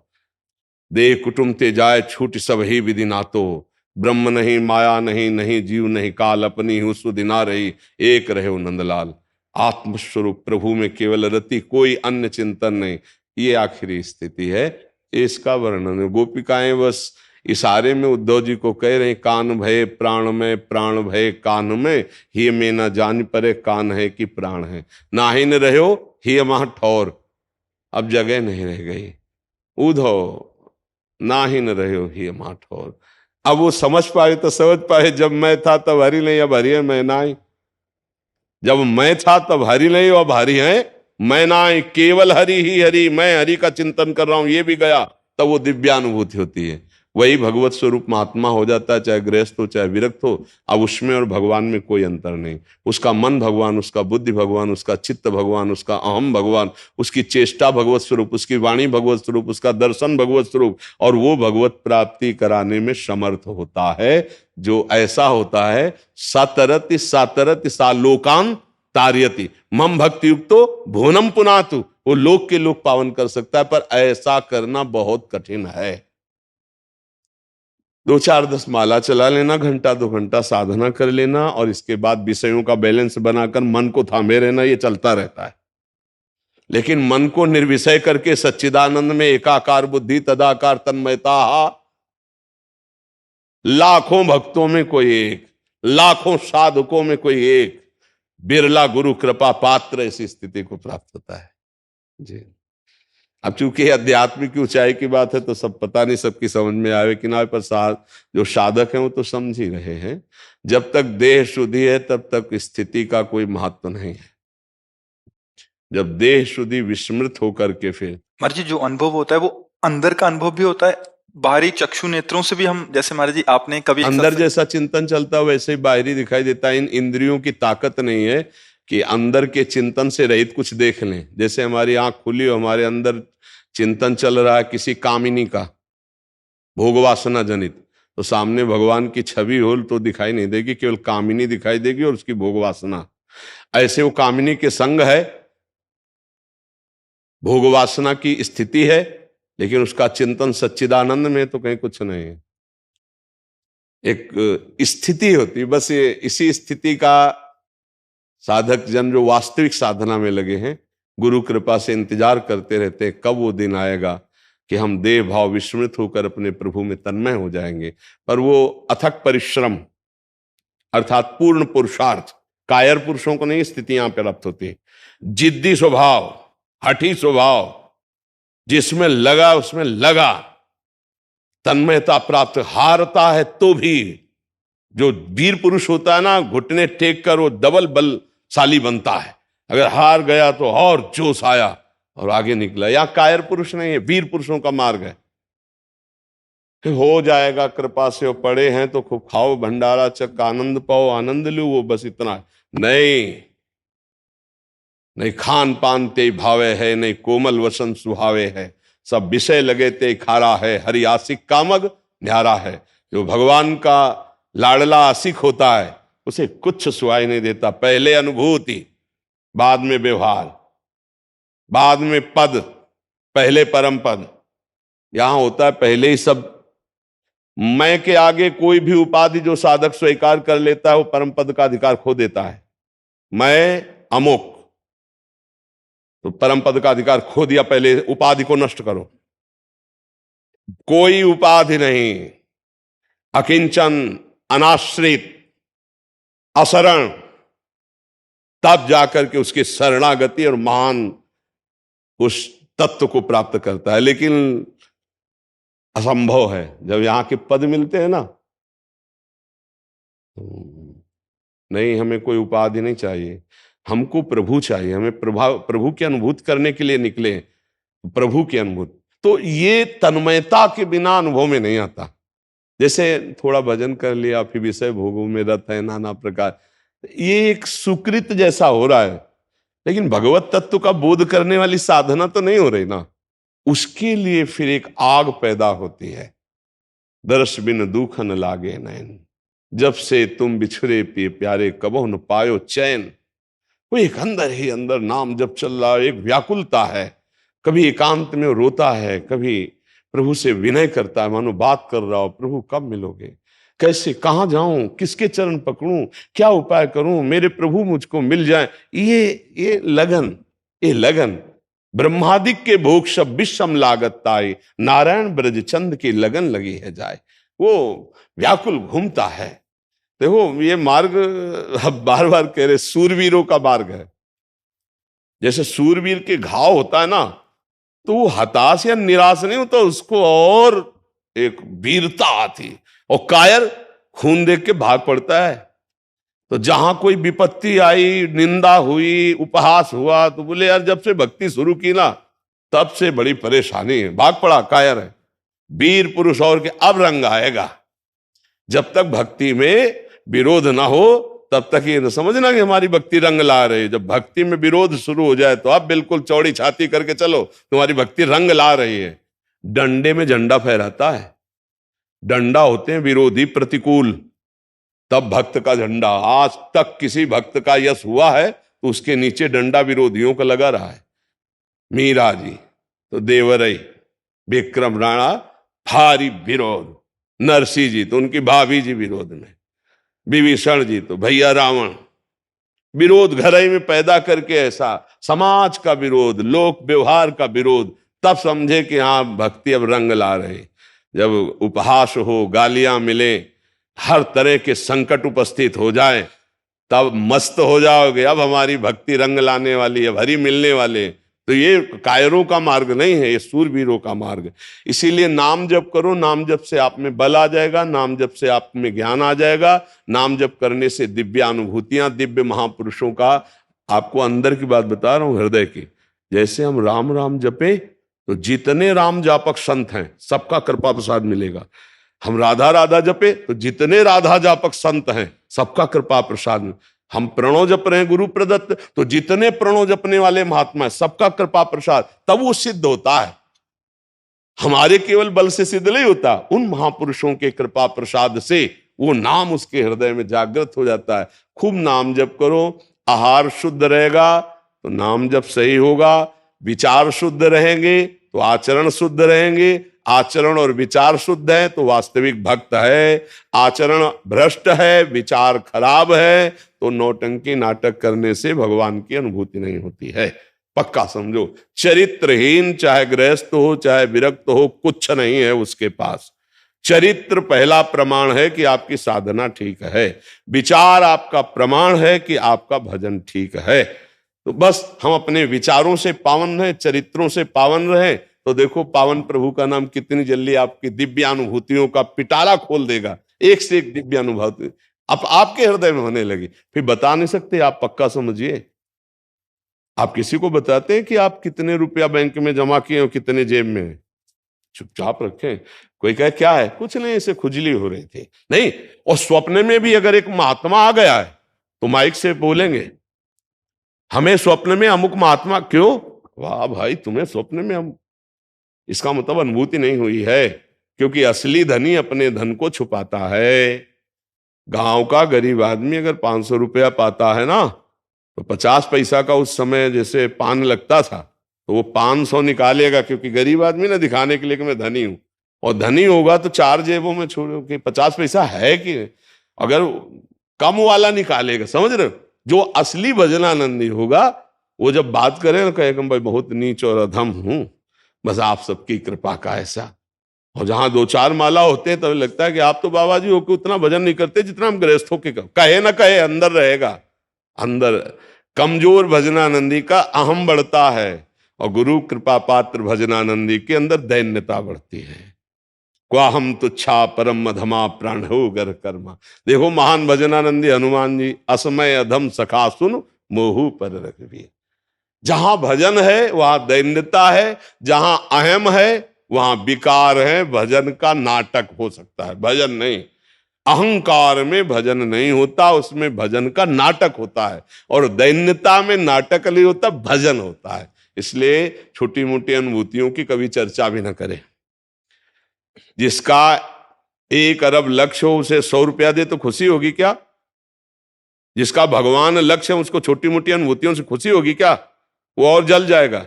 देह कुटुंब ते जाए छूट सब ही विधि नातो, ब्रह्म नहीं माया नहीं, नहीं जीव नहीं काल, अपनी हूँ सुधि ना रही, एक रहे नंदलाल। आत्मस्वरूप प्रभु में केवल रति, कोई अन्य चिंतन नहीं, ये आखिरी स्थिति है। इसका वर्णन गोपिकाएं बस इशारे में उद्धव जी को कह रहे, कान भय प्राण में, प्राण भय कान में, ही में न जान परे कान है कि प्राण है। नाहि न रहो ही महा ठौर, अब जगह नहीं रह गई। उद्धव नाहि न रहो ही महा ठौर। अब वो समझ पाए तो समझ पाए, जब मैं था तब हरि नहीं, अब हरि है मैं नाई। जब मैं था तब हरि नहीं, अब हरि है मैं नाई। केवल हरि ही हरि, मैं हरि का चिंतन कर रहा हूं, ये भी गया, तब वो दिव्यानुभूति होती है। वही भगवत स्वरूप महात्मा हो जाता है, चाहे गृहस्थ हो चाहे विरक्त हो। अब उसमें और भगवान में कोई अंतर नहीं। उसका मन भगवान, उसका बुद्धि भगवान, उसका चित्त भगवान, उसका अहम भगवान, उसकी चेष्टा भगवत स्वरूप, उसकी वाणी भगवत स्वरूप, उसका दर्शन भगवत स्वरूप, और वो भगवत प्राप्ति कराने में समर्थ होता है। जो ऐसा होता है, सातरति सातरति सा लोकान तारयति। मम भक्ति युक्तो भुवनम पुनातु, वो लोक के लोक पावन कर सकता है, पर ऐसा करना बहुत कठिन है। 2-4-10 माला चला लेना, घंटा 2 घंटा साधना कर लेना, और इसके बाद विषयों का बैलेंस बनाकर मन को थामे रहना, ये चलता रहता है। लेकिन मन को निर्विषय करके सच्चिदानंद में एकाकार बुद्धि तदाकार तन्मयता, लाखों भक्तों में कोई एक, लाखों साधकों में कोई एक, बिरला गुरु कृपा पात्र ऐसी स्थिति को प्राप्त होता है जी। अब चूंकि आध्यात्मिक की ऊंचाई की बात है तो सब पता नहीं सबकी समझ में आवे कि ना, पर जो साधक हैं वो तो समझ ही रहे हैं। जब तक देह शुद्धि है तब तक स्थिति का कोई महत्व नहीं है। जब देह शुद्धि विस्मृत होकर के फिर महाराज जी जो अनुभव होता है वो अंदर का अनुभव भी होता है, बाहरी चक्षु नेत्रों से भी हम, जैसे महाराज जी आपने कभी अंदर जैसा चिंतन चलता है वैसे ही बाहरी दिखाई देता है। इन इंद्रियों की ताकत नहीं है कि अंदर के चिंतन से रहित कुछ देख लें। जैसे हमारी आंख खुली हो, हमारे अंदर चिंतन चल रहा है किसी कामिनी का, भोगवासना जनित, तो सामने भगवान की छवि हो तो दिखाई नहीं देगी, केवल कामिनी दिखाई देगी और उसकी भोगवासना। ऐसे वो कामिनी के संग है, भोगवासना की स्थिति है, लेकिन उसका चिंतन सच्चिदानंद में तो कहीं कुछ नहीं है। एक स्थिति होती, बस ये इसी स्थिति का साधक जन जो वास्तविक साधना में लगे हैं गुरु कृपा से इंतजार करते रहते हैं कब वो दिन आएगा कि हम देह भाव विस्मृत होकर अपने प्रभु में तन्मय हो जाएंगे। पर वो अथक परिश्रम अर्थात पूर्ण पुरुषार्थ, कायर पुरुषों को नहीं स्थितियां प्राप्त होती। जिद्दी स्वभाव, हठी स्वभाव, जिसमें लगा उसमें लगा, तन्मयता प्राप्त, हारता है तो भी। जो वीर पुरुष होता है ना, घुटने टेक कर वो डबल बलशाली बनता है। अगर हार गया तो और जोश आया और आगे निकला। यहां कायर पुरुष नहीं है, वीर पुरुषों का मार्ग है। हो जाएगा कृपा से, वो पड़े हैं तो खूब खाओ भंडारा चक आनंद पाओ, आनंद लो, वो बस इतना है। नहीं खान पान ते भावे है, नहीं कोमल वसन सुहावे है, सब विषय लगे ते खारा है, हरि आशिक कामग न्यारा है। जो भगवान का लाडला आशिक होता है उसे कुछ सुहाई नहीं देता। पहले अनुभूति, बाद में व्यवहार, बाद में पद, पहले परम पद। यहां होता है पहले ही सब। मैं के आगे कोई भी उपाधि जो साधक स्वीकार कर लेता है वो परम पद का अधिकार खो देता है। मैं अमुक, तो परम पद का अधिकार खो दिया। पहले उपाधि को नष्ट करो। कोई उपाधि नहीं, अकिंचन, अनाश्रित, अशरण, तब जाकर के उसकी शरणागति और महान उस तत्व को प्राप्त करता है। लेकिन असंभव है। जब यहां के पद मिलते हैं ना, नहीं हमें कोई उपाधि नहीं चाहिए, हमको प्रभु चाहिए। हमें प्रभु की अनुभूति करने के लिए निकले, प्रभु की अनुभूति। तो ये तन्मयता के बिना अनुभव में नहीं आता। जैसे थोड़ा भजन कर लिया, फिर विषय भोगों में रत है नाना प्रकार, ये एक सुकृत जैसा हो रहा है, लेकिन भगवत तत्व का बोध करने वाली साधना तो नहीं हो रही ना। उसके लिए फिर एक आग पैदा होती है। दर्श बिन दुख न लागे नैन, जब से तुम बिछड़े पिए प्यारे कबो न पायो चैन। वो एक अंदर ही अंदर नाम जब चल रहा है, एक व्याकुलता है। कभी एकांत में रोता है, कभी प्रभु से विनय करता है, मानो बात कर रहा हो, प्रभु कब मिलोगे, कैसे, कहां जाऊं, किसके चरण पकड़ूं, क्या उपाय करूं, मेरे प्रभु मुझको मिल जाए। ये लगन ब्रह्मादिक के भोग सब विषम लागत ताई, नारायण ब्रज चंद की लगन लगी है जाए। वो व्याकुल घूमता है। देखो ये मार्ग अब बार बार कह रहे सूरवीरों का मार्ग है। जैसे सूरवीर के घाव होता है ना, तो वो हताश या निराश नहीं होता, उसको और एक वीरता आती। और कायर खून देख के भाग पड़ता है। तो जहां कोई विपत्ति आई, निंदा हुई, उपहास हुआ, तो बोले यार जब से भक्ति शुरू की ना तब से बड़ी परेशानी है, भाग पड़ा, कायर है। वीर पुरुष और के अब रंग आएगा। जब तक भक्ति में विरोध ना हो तब तक ये न समझना कि हमारी भक्ति रंग ला रही है। जब भक्ति में विरोध शुरू हो जाए तो अब बिल्कुल चौड़ी छाती करके चलो, तुम्हारी भक्ति रंग ला रही है। डंडे में झंडा फहराता है। डंडा होते हैं विरोधी, प्रतिकूल, तब भक्त का झंडा। आज तक किसी भक्त का यश हुआ है तो उसके नीचे डंडा विरोधियों का लगा रहा है। मीरा जी तो देवरई, विक्रम राणा भारी विरोध, नरसिंह जी तो उनकी भाभी जी विरोध में, विभीषण जी तो भैया रावण, विरोध घर ही में पैदा करके ऐसा समाज का विरोध, लोक व्यवहार का विरोध। तब समझे कि हाँ भक्ति अब रंग ला रही। जब उपहास हो, गालियां मिले, हर तरह के संकट उपस्थित हो जाए, तब मस्त हो जाओगे, अब हमारी भक्ति रंग लाने वाली है, भरी मिलने वाले। तो ये कायरों का मार्ग नहीं है, ये सूरवीरों का मार्ग। इसीलिए नाम जप करो, नाम जप से आप में बल आ जाएगा, नाम जप से आप में ज्ञान आ जाएगा, नाम जप करने से दिव्य अनुभूतियां, दिव्य महापुरुषों का। आपको अंदर की बात बता रहा हूं, हृदय की। जैसे हम राम राम जपे तो जितने राम जापक संत हैं सबका कृपा प्रसाद मिलेगा। हम राधा राधा जपे तो जितने राधा जापक संत हैं सबका कृपा प्रसाद। हम प्रणव जप रहे हैं गुरु प्रदत्त, तो जितने प्रणव जपने वाले महात्मा हैं सबका कृपा प्रसाद, तब वो सिद्ध होता है। हमारे केवल बल से सिद्ध नहीं होता, उन महापुरुषों के कृपा प्रसाद से वो नाम उसके हृदय में जागृत हो जाता है। खूब नाम जप करो, आहार शुद्ध रहेगा तो नाम जप सही होगा, विचार शुद्ध रहेंगे तो आचरण शुद्ध रहेंगे, आचरण और विचार शुद्ध है तो वास्तविक भक्त है, आचरण भ्रष्ट है, विचार खराब है तो नौटंकी नाटक करने से भगवान की अनुभूति नहीं होती है। पक्का समझो, चरित्रहीन चाहे गृहस्थ हो चाहे विरक्त हो, कुछ नहीं है उसके पास। चरित्र पहला प्रमाण है कि आपकी साधना ठीक है, विचार आपका प्रमाण है कि आपका भजन ठीक है। तो बस हम अपने विचारों से पावन रहें, चरित्रों से पावन रहें, तो देखो पावन प्रभु का नाम कितनी जल्दी आपकी दिव्य अनुभूतियों का पिटारा खोल देगा। एक से एक दिव्य अनुभूति अब आपके हृदय में होने लगी। फिर बता नहीं सकते आप, पक्का समझिए। आप किसी को बताते हैं कि आप कितने रुपया बैंक में जमा किए हो, कितने जेब में है? चुपचाप रखें। कोई कहे क्या है, कुछ नहीं, ऐसे खुजली हो रही थी, नहीं। और स्वप्न में भी अगर एक महात्मा आ गया है तो माइक से बोलेंगे, हमें स्वप्न में अमुक महात्मा, क्यों? वाह भाई, तुम्हें स्वप्न में हम, इसका मतलब अनुभूति नहीं हुई है, क्योंकि असली धनी अपने धन को छुपाता है। गांव का गरीब आदमी अगर 500 रुपया पाता है ना, तो 50 पैसा का उस समय जैसे पान लगता था, तो वो 500 निकालेगा, क्योंकि गरीब आदमी ना दिखाने के लिए कि मैं धनी हूं। और धनी होगा तो 4 जेबों में छोड़ो कि 50 पैसा है कि, अगर कम वाला निकालेगा, समझ रहे हो? जो असली भजनानंदी होगा वो जब बात करे ना, कहेगा भाई बहुत नीच और अधम हूं, बस आप सबकी कृपा का ऐसा। और जहां 2-4 माला होते हैं तब लगता है कि आप तो बाबा जी होके उतना भजन नहीं करते जितना हम गृहस्थों के कहे ना कहे, अंदर रहेगा। अंदर कमजोर भजनानंदी का अहम बढ़ता है, और गुरु कृपा पात्र भजनानंदी के अंदर दैन्यता बढ़ती है। क्वाहम तुच्छा परम अधमा प्राण हो गर कर्मा। देखो महान भजनानंदी हनुमान जी, असमय अधम सखा सुन मोहू पर रखिए। जहां भजन है वहां दैन्यता है, जहां अहम है वहां विकार है। भजन का नाटक हो सकता है, भजन नहीं। अहंकार में भजन नहीं होता, उसमें भजन का नाटक होता है। और दैन्यता में नाटक नहीं होता, भजन होता है। इसलिए छोटी मोटी अनुभूतियों की कभी चर्चा भी ना करें। जिसका 1 अरब लक्ष्य हो उसे 100 रुपया दे तो खुशी होगी क्या? जिसका भगवान लक्ष्य है उसको छोटी मोटी अनुभूतियों से खुशी होगी क्या? वो और जल जाएगा।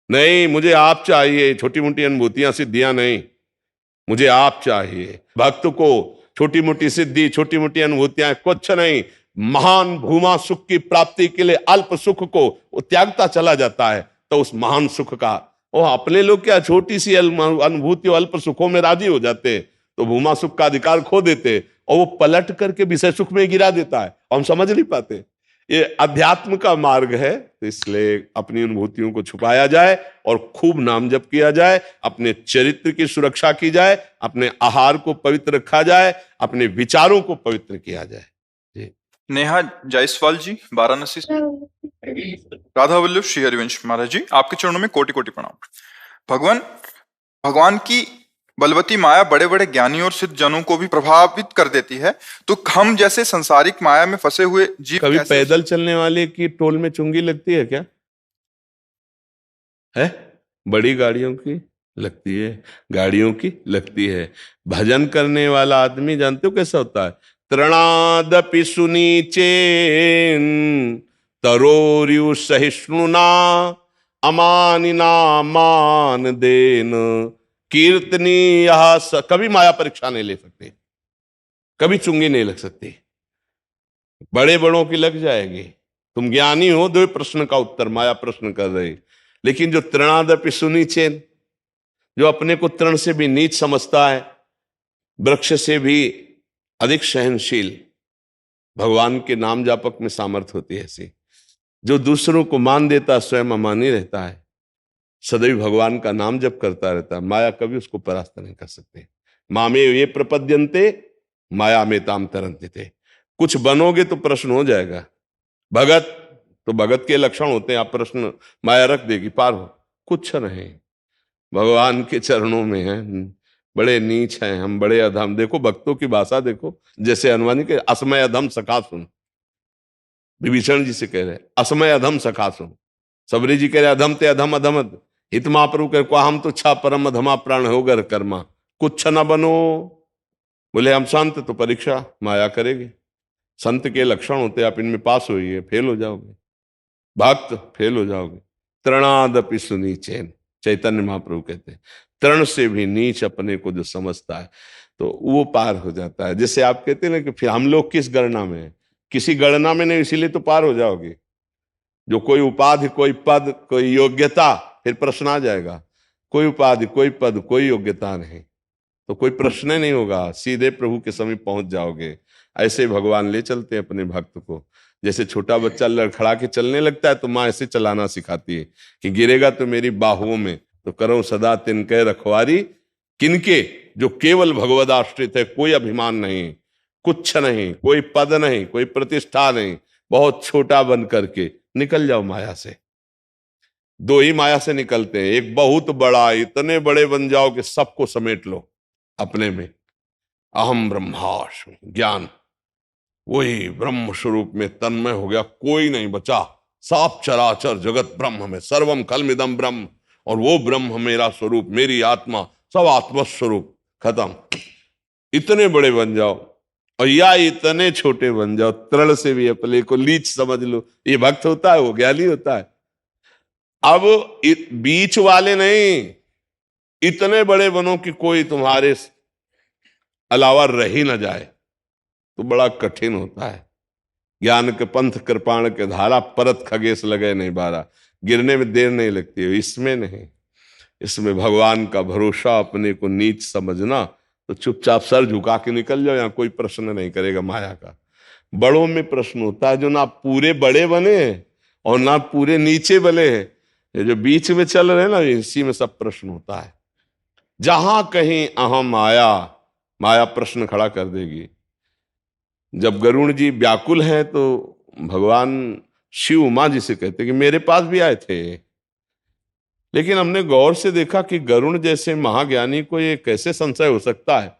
नहीं, मुझे आप चाहिए, छोटी मोटी अनुभूतियां सिद्धियां नहीं, मुझे आप चाहिए। भक्त को छोटी मोटी सिद्धि, छोटी मोटी अनुभूतियां कुछ नहीं। महान भूमा सुख की प्राप्ति के लिए अल्प सुख को वो त्यागता चला जाता है, तो उस महान सुख का, वो अपने लोग क्या छोटी सी अनुभूति अल्प सुखों में राजी हो जाते, तो भूमा सुख का अधिकार खो देते, और वो पलट करके विषय सुख में गिरा देता है, हम समझ नहीं पाते। ये अध्यात्म का मार्ग है, तो इसलिए अपनी अनुभूतियों को छुपाया जाए और खूब नाम जप किया जाए, अपने चरित्र की सुरक्षा की जाए, अपने आहार को पवित्र रखा जाए, अपने विचारों को पवित्र किया जाए। जी। नेहा जायसवाल जी, वाराणसी से। राधा वल्लभ श्री हरिवंश महाराज जी, आपके चरणों में कोटि कोटि प्रणाम। भगवान की बलवती माया बड़े बड़े ज्ञानी और सिद्ध जनों को भी प्रभावित कर देती है, तो हम जैसे संसारिक माया में फंसे हुए जीव कभी पैदल चलने वाले की टोल में चुंगी लगती है क्या? है? बड़ी गाड़ियों की लगती है, गाड़ियों की लगती है। भजन करने वाला आदमी जानते हो कैसा होता है? तृणादपि सुनीचेन तरोर्यु सहिष्णुना अमानिना मान देन कीर्तनी यह कभी माया परीक्षा नहीं ले सकते, कभी चुंगी नहीं लग सकती। बड़े बड़ों की लग जाएगी। तुम ज्ञानी हो, दो प्रश्न का उत्तर माया प्रश्न कर रही। लेकिन जो तृणादपि सुनीचेन, जो अपने को तृण से भी नीच समझता है, वृक्ष से भी अधिक सहनशील, भगवान के नाम जापक में सामर्थ्य होती है ऐसी। जो दूसरों को मान देता स्वयं अमानी रहता है, सदैव भगवान का नाम जप करता रहता है, माया कभी उसको परास्त नहीं कर सकते। मामे ये प्रपद्यन्ते माया में ताम तरंते थे। कुछ बनोगे तो प्रश्न हो जाएगा। भगत तो भगत के लक्षण होते हैं, आप प्रश्न माया रख देगी, पार हो। कुछ नहीं, भगवान के चरणों में है। बड़े नीच हैं हम, बड़े अधम। देखो भक्तों की भाषा देखो, जैसे हनुमान के असमय अधम सखा सुन, विभीषण जी से कह रहे असमय अधम सखा सुन। सबरी जी कह रहे अधम ते अधम अधमत हित महाप्रभु कह को हम तो छा परम अधमा प्राण होगर कर्मा, कुछ न बनो। बोले हम संत तो परीक्षा माया करेगी। संत के लक्षण होते, आप इनमें पास होइए फेल हो जाओगे, भक्त फेल हो जाओगे। तृणादपि सुनीचेन, चैतन्य महाप्रभु कहते हैं तृण से भी नीच अपने को जो समझता है तो वो पार हो जाता है। जैसे आप कहते हैं ना कि फिर हम लोग किस गणना में है, किसी गणना में नहीं, इसीलिए तो पार हो जाओगे। जो कोई उपाधि, कोई पद, कोई योग्यता, फिर प्रश्न आ जाएगा। कोई उपाधि, कोई पद, कोई योग्यता नहीं तो कोई प्रश्न नहीं होगा, सीधे प्रभु के समीप पहुंच जाओगे। ऐसे भगवान ले चलते हैं अपने भक्त को। जैसे छोटा बच्चा लड़खड़ा के चलने लगता है तो माँ ऐसे चलाना सिखाती है कि गिरेगा तो मेरी बाहुओं में, तो करो सदा तिनके रखवारी किनके, जो केवल भगवदाश्रित है, कोई अभिमान नहीं, कुछ नहीं, कोई पद नहीं, कोई प्रतिष्ठा नहीं, बहुत छोटा बन करके निकल जाओ माया से। दो ही माया से निकलते हैं, एक बहुत बड़ा, इतने बड़े बन जाओ कि सबको समेट लो अपने में। अहम ब्रह्मास्मि ज्ञान, वही ब्रह्म स्वरूप में तन्मय हो गया, कोई नहीं बचा। साप चराचर जगत ब्रह्म में, सर्वम खलमिदम ब्रह्म, और वो ब्रह्म मेरा स्वरूप, मेरी आत्मा, सब आत्मस्वरूप, खत्म। इतने बड़े बन जाओ, और या इतने छोटे बन जाओ, तृण से भी अपने को लीच समझ लो। ये भक्त होता है, वो ज्ञानी होता है। अब बीच वाले नहीं, इतने बड़े बनो कि कोई तुम्हारे अलावा रह ही ना जाए, तो बड़ा कठिन होता है। ज्ञान के पंथ कृपाण के धारा, परत खगेश लगे नहीं बारा, गिरने में देर नहीं लगती है। इसमें नहीं, इसमें भगवान का भरोसा, अपने को नीच समझना, तो चुपचाप सर झुका के निकल जाओ, यहाँ कोई प्रश्न नहीं करेगा माया का। बड़ों में प्रश्न होता है, जो ना पूरे बड़े बने और ना पूरे नीचे बने हैं, ये जो बीच में चल रहे हैं ना, इसी में सब प्रश्न होता है। जहां कहीं अहम आया, माया प्रश्न खड़ा कर देगी। जब गरुड़ जी व्याकुल हैं तो भगवान शिव उमा जी से कहते कि मेरे पास भी आए थे, लेकिन हमने गौर से देखा कि गरुड़ जैसे महाज्ञानी को ये कैसे संशय हो सकता है।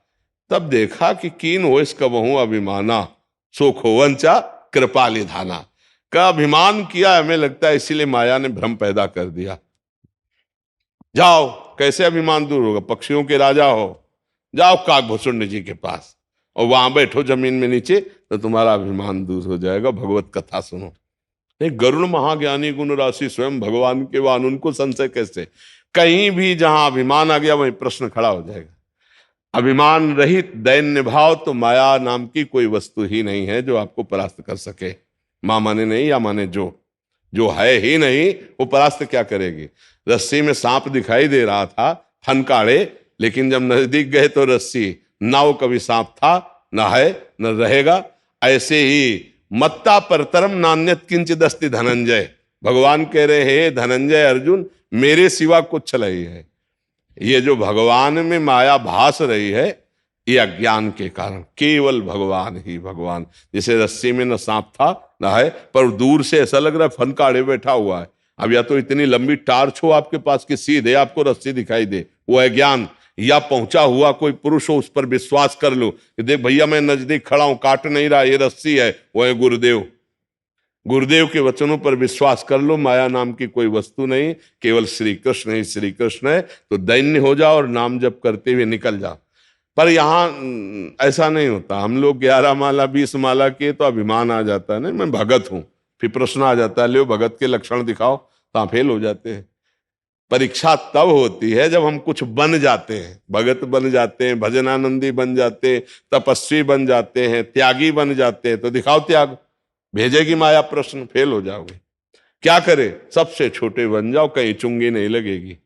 तब देखा कि कीन हो इसका बहु अभिमाना, सो खोवंचा कृपा लिधाना, का अभिमान किया हमें लगता है, इसीलिए माया ने भ्रम पैदा कर दिया। जाओ, कैसे अभिमान दूर होगा, पक्षियों के राजा हो, जाओ काकभूषुंड जी के पास और वहां बैठो जमीन में नीचे, तो तुम्हारा अभिमान दूर हो जाएगा। भगवत कथा सुनो। गरुड़ महाज्ञानी गुण राशि स्वयं भगवान के वाहन, उनको संशय कैसे? कहीं भी जहां अभिमान आ गया वहीं प्रश्न खड़ा हो जाएगा। अभिमान रहित दैन्य भाव, तो माया नाम की कोई वस्तु ही नहीं है जो आपको परास्त कर सके। मां माने नहीं या माने जो है ही नहीं, वो परास्त क्या करेगी? रस्सी में सांप दिखाई दे रहा था, फनकाड़े, लेकिन जब नजदीक गए तो रस्सी ना, वो कभी सांप था ना है न रहेगा। ऐसे ही मत्ता परतरम नान्यत किंचित अस्ति धनंजय, भगवान कह रहे हैं धनंजय अर्जुन, मेरे सिवा कुछ नहीं है। ये जो भगवान में माया भास रही है, ये अज्ञान के कारण, केवल भगवान ही भगवान। जैसे रस्सी में न सांप था ना है, पर दूर से ऐसा लग रहा है फनकाड़े बैठा हुआ है। अब या तो इतनी लंबी टार्च हो आपके पास कि सीधे आपको रस्सी दिखाई दे, वो है ज्ञान। या पहुंचा हुआ कोई पुरुष हो, उस पर विश्वास कर लो कि देख भैया मैं नजदीक खड़ा हूं, काट नहीं रहा, ये रस्सी है, वो है गुरुदेव। गुरुदेव के वचनों पर विश्वास कर लो। माया नाम की कोई वस्तु नहीं, केवल श्री कृष्ण ही श्री कृष्ण है। तो दैन्य हो जाओ और नाम जप करते हुए निकल जाओ। पर यहाँ ऐसा नहीं होता। हम लोग 11 माला 20 माला किए तो अभिमान आ जाता है, नहीं मैं भगत हूं, फिर प्रश्न आ जाता है, लो भगत के लक्षण दिखाओ, तो आप फेल हो जाते हैं। परीक्षा तब होती है जब हम कुछ बन जाते हैं, भगत बन जाते हैं, भजनानंदी बन जाते हैं, तपस्वी बन जाते हैं, त्यागी बन जाते हैं, तो दिखाओ त्याग। भेजेगी माया प्रश्न, फेल हो जाओगे। क्या करे, सबसे छोटे बन जाओ, कहीं चुंगी नहीं लगेगी।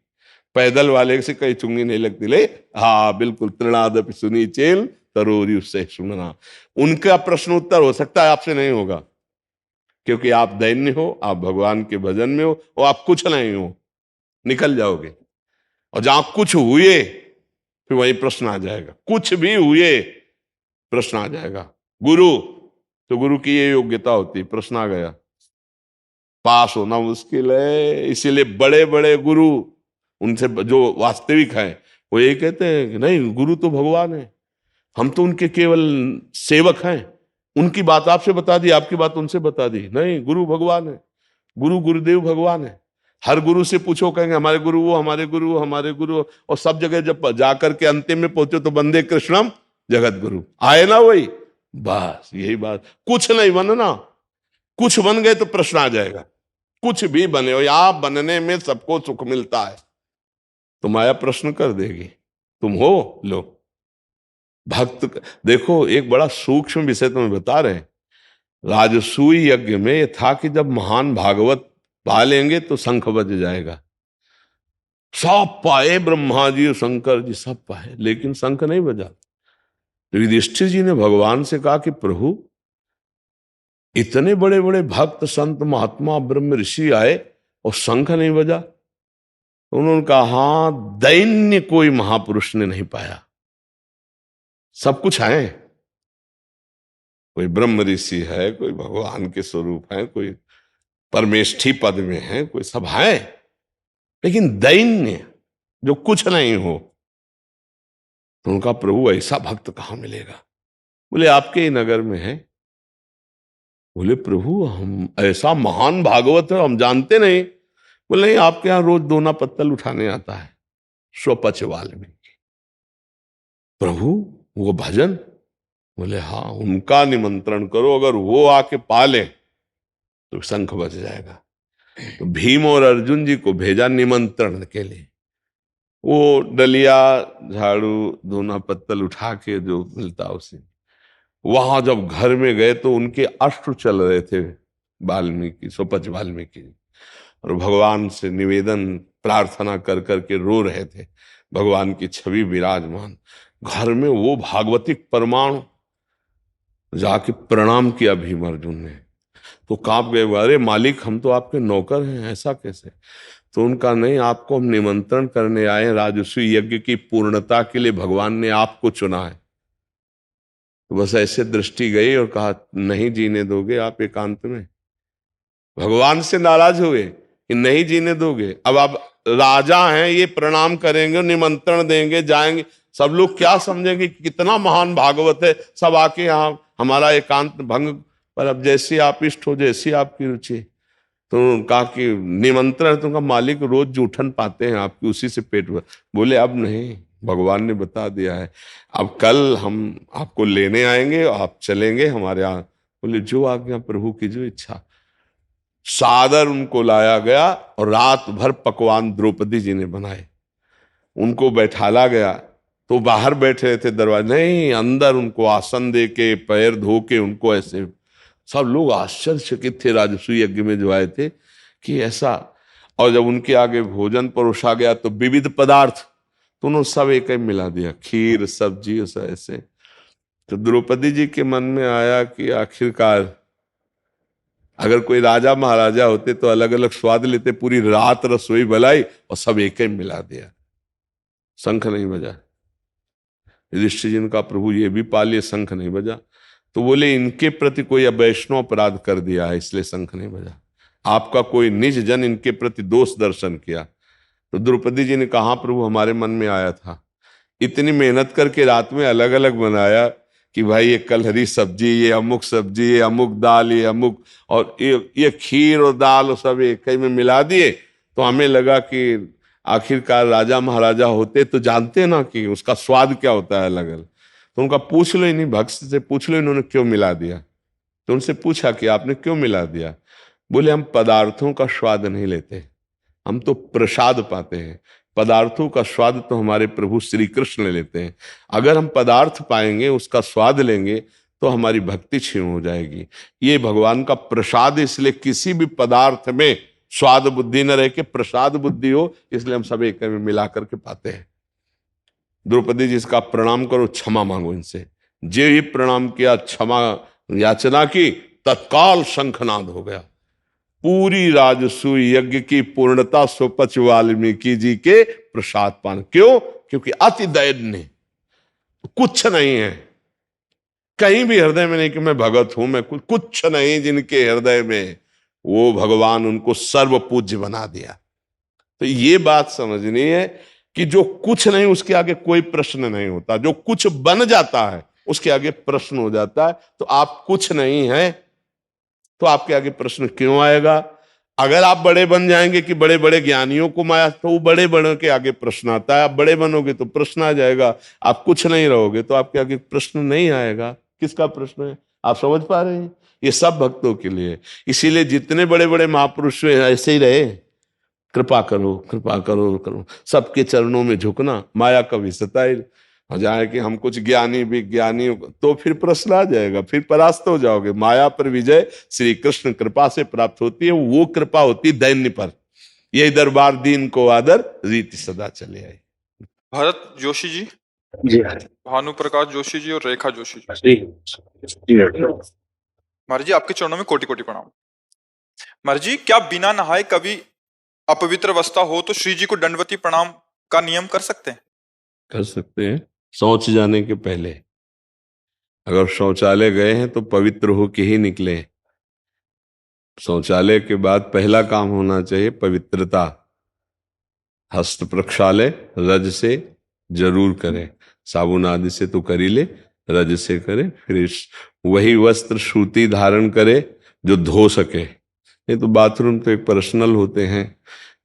पैदल वाले से कहीं चुंगी नहीं लगती, ले हाँ बिल्कुल, तृणादपि सुनी चेल तरोरी उससे सुनना। उनका प्रश्न उत्तर हो सकता है, आपसे नहीं होगा, क्योंकि आप दैन्य हो, आप भगवान के भजन में हो, और आप कुछ नहीं हो, निकल जाओगे। और जहां कुछ हुए फिर वही प्रश्न आ जाएगा, कुछ भी हुए प्रश्न आ जाएगा। गुरु, तो गुरु की ये योग्यता होती है, प्रश्न आ गया, पास होना मुश्किल है। इसीलिए बड़े बड़े गुरु, उनसे जो वास्तविक है, वो ये कहते हैं कि नहीं, गुरु तो भगवान है, हम तो उनके केवल सेवक हैं। उनकी बात आपसे बता दी, आपकी बात उनसे बता दी, नहीं, गुरु भगवान है, गुरु गुरुदेव भगवान है। हर गुरु से पूछो, कहेंगे हमारे गुरु वो, हमारे गुरु वो, हमारे गुरु। और सब जगह जब जाकर के अंतिम में पहुंचे तो वंदे कृष्णम जगत गुरु, आए ना वही, बस यही बात। कुछ नहीं बनना, कुछ बन गए तो प्रश्न आ जाएगा, कुछ भी बने हो, आप बनने में सबको सुख मिलता है, तो माया प्रश्न कर देगी, तुम हो, लो भक्त। देखो एक बड़ा सूक्ष्म विषय तुम्हें बता रहे हैं। राजसूय यज्ञ में यह था कि जब महान भागवत पा लेंगे तो शंख बज जाएगा। सब पाए, ब्रह्मा जी और शंकर जी सब पाए, लेकिन शंख नहीं बजा। तो युधिष्ठिर जी ने भगवान से कहा कि प्रभु, इतने बड़े बड़े भक्त संत महात्मा ब्रह्म ऋषि आए और शंख नहीं बजा। तो उन्होंने कहा, हां, दैन्य कोई महापुरुष ने नहीं पाया। सब कुछ है, कोई ब्रह्म ऋषि है, कोई भगवान के स्वरूप है, कोई परमेष्ठी पद में है, कोई सब है, लेकिन दैन्य जो कुछ नहीं हो। तो उनका प्रभु ऐसा भक्त कहां मिलेगा? बोले आपके ही नगर में है। बोले प्रभु, हम ऐसा महान भागवत है हम जानते नहीं। बोले नहीं, आपके यहां रोज दोना पत्तल उठाने आता है, स्वपच वाल्मीकि। प्रभु वो भजन? बोले हाँ, उनका निमंत्रण करो, अगर वो आके पाले तो शंख बज जाएगा। तो भीम और अर्जुन जी को भेजा निमंत्रण के लिए। वो डलिया, झाड़ू, दोना पत्तल उठा के जो मिलता उसे, वहां जब घर में गए तो उनके अश्रु चल रहे थे, वाल्मीकि, स्वपच वाल्मीकि, और भगवान से निवेदन प्रार्थना कर करके रो रहे थे। भगवान की छवि विराजमान घर में, वो भागवतिक परमाणु जाके प्रणाम किया भीम अर्जुन ने, तो कांप गए। अरे मालिक, हम तो आपके नौकर हैं, ऐसा कैसे? तो उनका नहीं, आपको हम निमंत्रण करने आए हैं, राजसूय यज्ञ की पूर्णता के लिए भगवान ने आपको चुना है। तो बस ऐसे दृष्टि गई और कहा, नहीं जीने दोगे आप एकांत में? भगवान से नाराज हुए कि नहीं जीने दोगे। अब आप राजा हैं, ये प्रणाम करेंगे, निमंत्रण देंगे, जाएंगे, सब लोग क्या समझेंगे कि कितना महान भागवत है, सब आके यहाँ हमारा एकांत भंग। पर अब जैसी आप इष्ट हो, जैसी आपकी रुचि। तो कहा कि निमंत्रण तुमका मालिक रोज जूठन पाते हैं आपकी, उसी से पेट भर। बोले अब नहीं, भगवान ने बता दिया है, अब कल हम आपको लेने आएंगे और आप चलेंगे हमारे यहाँ। बोले जो आज्ञा प्रभु की, जो इच्छा। सादर उनको लाया गया और रात भर पकवान द्रौपदी जी ने बनाए, उनको बैठाला गया। तो बाहर बैठे थे दरवाजे, नहीं, अंदर उनको आसन दे के, पैर धो के, उनको ऐसे। सब लोग आश्चर्यचकित थे राजसूय यज्ञ में जो आए थे कि ऐसा। और जब उनके आगे भोजन परोसा गया तो विविध पदार्थ, तो उन्होंने सब एक ही मिला दिया, खीर, सब्जी, ऐसे। तो द्रौपदी जी के मन में आया कि आखिरकार अगर कोई राजा महाराजा होते तो अलग अलग स्वाद लेते, पूरी रात रसोई बनाई और सब एक ही मिला दिया। शंख नहीं बजा। युधिष्ठिर जी ने कहा, प्रभु ये भी पा लिए, शंख नहीं बजा। तो बोले इनके प्रति कोई वैष्णव अपराध कर दिया है, इसलिए शंख नहीं बजा। आपका कोई निज जन इनके प्रति दोष दर्शन किया। तो द्रौपदी जी ने कहा, प्रभु हमारे मन में आया था, इतनी मेहनत करके रात में अलग अलग बनाया कि भाई ये कल हरी सब्जी, ये अमुक सब्जी, ये अमुक दाल, ये अमुक, और ये खीर और दाल और सब एक ही में मिला दिए। तो हमें लगा कि आखिरकार राजा महाराजा होते तो जानते ना कि उसका स्वाद क्या होता है अलग अलग। तो उनका पूछ लो, इन्हीं भक्त से पूछ लो इन्होंने क्यों मिला दिया। तो उनसे पूछा कि आपने क्यों मिला दिया। बोले हम पदार्थों का स्वाद नहीं लेते, हम तो प्रसाद पाते हैं। पदार्थों का स्वाद तो हमारे प्रभु श्री कृष्ण लेते हैं। अगर हम पदार्थ पाएंगे, उसका स्वाद लेंगे, तो हमारी भक्ति क्षीण हो जाएगी। ये भगवान का प्रसाद, इसलिए किसी भी पदार्थ में स्वाद बुद्धि न रह के प्रसाद बुद्धि हो, इसलिए हम सब एक में मिला करके पाते हैं। द्रौपदी जी इसका प्रणाम करो, क्षमा मांगो इनसे। जे ही प्रणाम किया, क्षमा याचना की, तत्काल शंखनाद हो गया। पूरी राजसूय यज्ञ की पूर्णता स्वपच वाल्मीकि जी के प्रसाद पान। क्यों? क्योंकि अति दैन्य, कुछ नहीं है कहीं भी हृदय में, नहीं कि मैं भगत हूं, मैं कुछ नहीं जिनके हृदय में, वो भगवान उनको सर्व पूज्य बना दिया। तो ये बात समझनी है कि जो कुछ नहीं उसके आगे कोई प्रश्न नहीं होता, जो कुछ बन जाता है उसके आगे प्रश्न हो जाता है। तो आप कुछ नहीं है तो आपके आगे प्रश्न क्यों आएगा? अगर आप बड़े बन जाएंगे कि बड़े बड़े ज्ञानियों को माया, तो वो बड़े बड़ों के आगे प्रश्न आता है। आप बड़े बनोगे तो प्रश्न आ जाएगा, आप कुछ नहीं रहोगे तो आपके आगे प्रश्न नहीं आएगा। किसका प्रश्न है? आप समझ पा रहे हैं? ये सब भक्तों के लिए। इसीलिए जितने बड़े बड़े महापुरुष ऐसे ही रहे, कृपा करो कृपा करो करो, सबके चरणों में झुकना। माया कभी सताए हो जाए कि हम कुछ ज्ञानी विज्ञानी, तो फिर प्रश्न आ जाएगा, फिर परास्त हो जाओगे। माया पर विजय श्री कृष्ण कृपा से प्राप्त होती है। वो कृपा होती दैन्य पर। ये दरबार दीन को आदर, रीति सदा चले आई। भरत जोशी जी, जी भानु प्रकाश जोशी जी और रेखा जोशी जी, जी जी। महाराज जी आपके चरणों में कोटि कोटि प्रणाम। महाराज जी, क्या बिना नहाए कभी अपवित्र अवस्था हो तो श्री जी को दंडवती प्रणाम का नियम कर सकते हैं? कर सकते हैं। शौच जाने के पहले, अगर शौचालय गए हैं तो पवित्र होके ही निकले। शौचालय के बाद पहला काम होना चाहिए पवित्रता। हस्त प्रक्षालय रज से जरूर करें, साबुन आदि से तो कर ही ले, रज से करें। फिर वही वस्त्र सूती धारण करे जो धो सके। नहीं तो बाथरूम तो एक पर्सनल होते हैं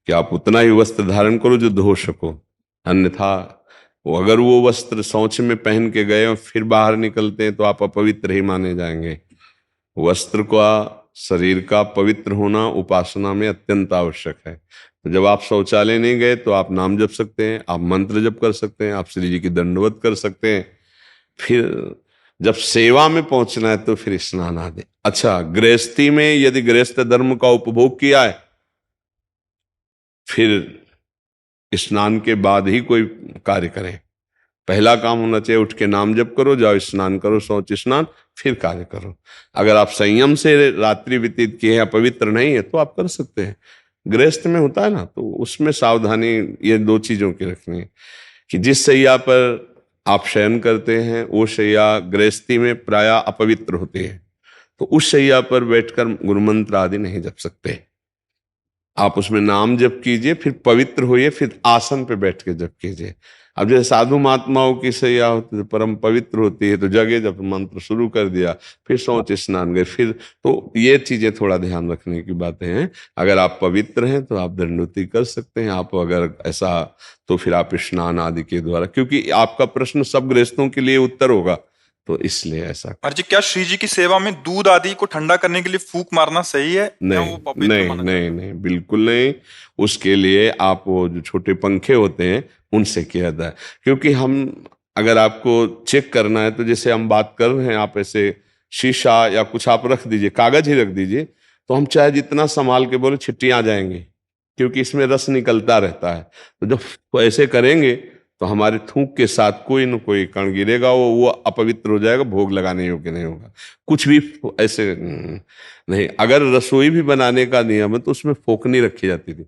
कि आप उतना ही वस्त्र धारण करो जो धो सको, अन्यथा अगर वो वस्त्र शौच में पहन के गए और फिर बाहर निकलते हैं तो आप अपवित्र ही माने जाएंगे। वस्त्र का, शरीर का पवित्र होना उपासना में अत्यंत आवश्यक है। तो जब आप शौचालय नहीं गए तो आप नाम जप सकते हैं, आप मंत्र जप कर सकते हैं, आप श्री जी की दंडवत कर सकते हैं। फिर जब सेवा में पहुंचना है तो फिर स्नान आदि। अच्छा, गृहस्थी में यदि गृहस्थ धर्म का उपभोग किया है, फिर स्नान के बाद ही कोई कार्य करें। पहला काम होना चाहिए उठ के नाम जप करो, जाओ स्नान करो, शौच स्नान, फिर कार्य करो। अगर आप संयम से रात्रि व्यतीत किए हैं, पवित्र नहीं है, तो आप कर सकते हैं। गृहस्थ में होता है ना, तो उसमें सावधानी ये दो चीजों की रखनी है कि जिस शैया पर आप शयन करते हैं वो शैया गृहस्थी में प्रायः अपवित्र होती है, तो उस शैया पर बैठकर गुरुमंत्र आदि नहीं जप सकते। आप उसमें नाम जप कीजिए, फिर पवित्र होइए, फिर आसन पे बैठ के जप कीजिए। अब जैसे साधु महात्माओं की शैया होती है, परम पवित्र होती है, तो जगह जब मंत्र शुरू कर दिया, फिर शौच स्नान गए, फिर तो ये चीजें थोड़ा ध्यान रखने की बातें हैं। अगर आप पवित्र हैं तो आप दंडवती कर सकते हैं। आप अगर ऐसा, तो फिर आप स्नान आदि के द्वारा, क्योंकि आपका प्रश्न सब गृहस्थों के लिए उत्तर होगा, तो इसलिए ऐसा। महाराज जी, क्या श्री जी की सेवा में दूध आदि को ठंडा करने के लिए फूंक मारना सही है? या नहीं वो पवित्र नहीं माना नहीं नहीं, बिल्कुल नहीं। उसके लिए आप वो जो छोटे पंखे होते हैं उनसे किया जाता है। क्योंकि हम, अगर आपको चेक करना है तो जैसे हम बात कर रहे हैं, आप ऐसे शीशा या कुछ आप रख दीजिए, कागज ही रख दीजिए, तो हम चाहे जितना संभाल के बोले छिट्टियां आ जाएंगी, क्योंकि इसमें रस निकलता रहता है। तो जब ऐसे करेंगे तो हमारे थूक के साथ कोई न कोई कण गिरेगा, वो अपवित्र हो जाएगा, भोग लगाने योग्य नहीं होगा। कुछ भी ऐसे नहीं। अगर रसोई भी बनाने का नियम है तो उसमें फोकनी रखी जाती थी,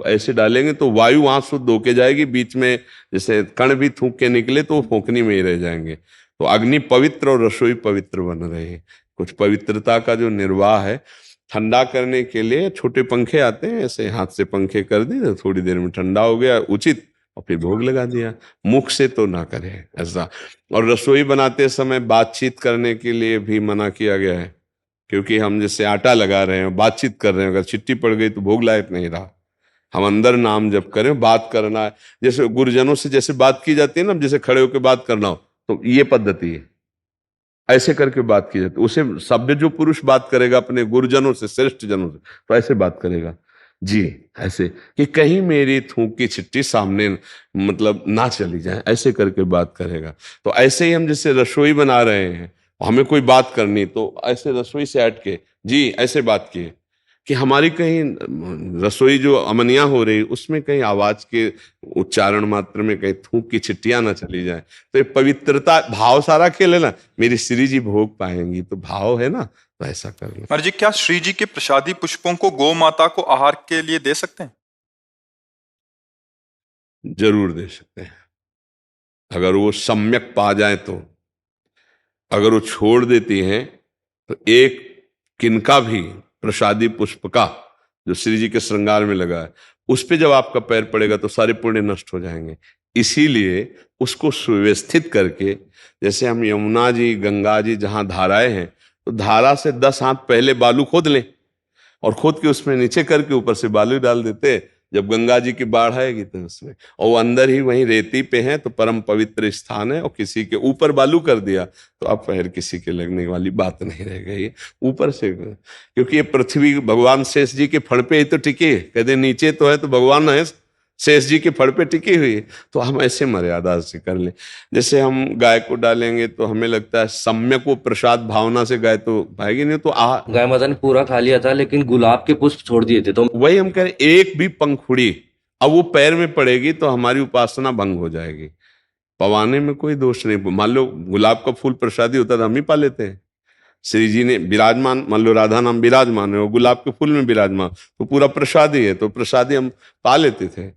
ऐसे डालेंगे तो वायु वहां शुद्ध होके जाएगी, बीच में जैसे कण भी थूक के निकले तो वो फोकनी में ही रह जाएंगे। तो अग्नि पवित्र और रसोई पवित्र बन रही है। कुछ पवित्रता का जो निर्वाह है, ठंडा करने के लिए छोटे पंखे आते हैं, ऐसे हाथ से पंखे कर दिए, थोड़ी देर में ठंडा हो गया उचित, और फिर भोग लगा दिया। मुख से तो ना करें ऐसा। और रसोई बनाते समय बातचीत करने के लिए भी मना किया गया है, क्योंकि हम जैसे आटा लगा रहे हैं, बातचीत कर रहे हैं, अगर चिट्टी पड़ गई तो भोग लायक नहीं रहा। हम अंदर नाम जप करें, बात करना है, जैसे गुरुजनों से जैसे बात की जाती है ना, जैसे खड़े होकर बात करना हो, तो ये पद्धति है। ऐसे करके बात की जाती है। उसे सभ्य जो पुरुष बात करेगा अपने गुरुजनों से, श्रेष्ठ जनों से, तो ऐसे बात करेगा जी, ऐसे कि कहीं मेरी थूक की छिट्टी सामने मतलब ना चली जाए, ऐसे करके बात करेगा। तो ऐसे ही हम जैसे रसोई बना रहे हैं, हमें कोई बात करनी तो ऐसे रसोई से हट के जी ऐसे बात किए कि हमारी कहीं रसोई जो अमनिया हो रही उसमें कहीं आवाज के उच्चारण मात्र में कहीं थूक की छिट्टियां ना चली जाए। तो ये पवित्रता भाव सारा खेले ना, मेरी श्री जी भोग पाएंगी, तो भाव है ना, तो ऐसा कर लो। महाराज जी, क्या श्री जी के प्रसादी पुष्पों को गौ माता को आहार के लिए दे सकते हैं? जरूर दे सकते हैं, अगर वो सम्यक पा जाए तो। अगर वो छोड़ देती हैं तो एक किनका भी प्रसादी पुष्प का जो श्री जी के श्रृंगार में लगा है, उस पे जब आपका पैर पड़ेगा तो सारे पुण्य नष्ट हो जाएंगे। इसीलिए उसको सुव्यवस्थित करके, जैसे हम यमुना जी, गंगा जी जहां धाराएं हैं, तो धारा से 10 हाथ पहले बालू खोद लें और खोद के उसमें नीचे करके ऊपर से बालू डाल देते हैं। जब गंगा जी की बाढ़ आएगी तो उसमें, और वो अंदर ही वहीं रेती पे है तो परम पवित्र स्थान है, और किसी के ऊपर बालू कर दिया तो अब पैर किसी के लगने वाली बात नहीं रह गई। ऊपर से, क्योंकि ये पृथ्वी भगवान शेष जी के फड़ पे ही तो टिकी है, कहते नीचे तो है तो भगवान है, शेष जी के फड़ पे टिकी हुई है। तो हम ऐसे मर्यादा से कर लें। जैसे हम गाय को डालेंगे तो हमें लगता है सम्यक वो प्रसाद भावना से गाय तो पाएगी नहीं, तो गाय माता ने पूरा खा लिया था लेकिन गुलाब के पुष्प छोड़ दिए थे। तो वही हम कह रहे, एक भी पंखुड़ी अब वो पैर में पड़ेगी तो हमारी उपासना भंग हो जाएगी। पवाने में कोई दोष नहीं। मान लो गुलाब का फूल प्रसादी होता था, हम ही पा लेते हैं। श्री जी ने विराजमान, मान लो राधा नाम विराजमान है, वो गुलाब के फूल में विराजमान, तो पूरा प्रसादी है, तो प्रसादी हम पा लेते थे।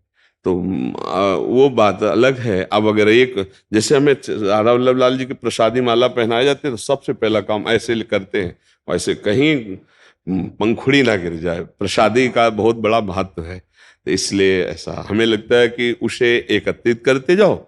तो वो बात अलग है। अब अगर एक, जैसे हमें राधा वल्लभ लाल जी की प्रसादी माला पहनाए जाते हैं तो सबसे पहला काम ऐसे करते हैं, वैसे कहीं पंखुड़ी ना गिर जाए। प्रसादी का बहुत बड़ा महत्व है, तो इसलिए ऐसा हमें लगता है कि उसे एकत्रित करते जाओ,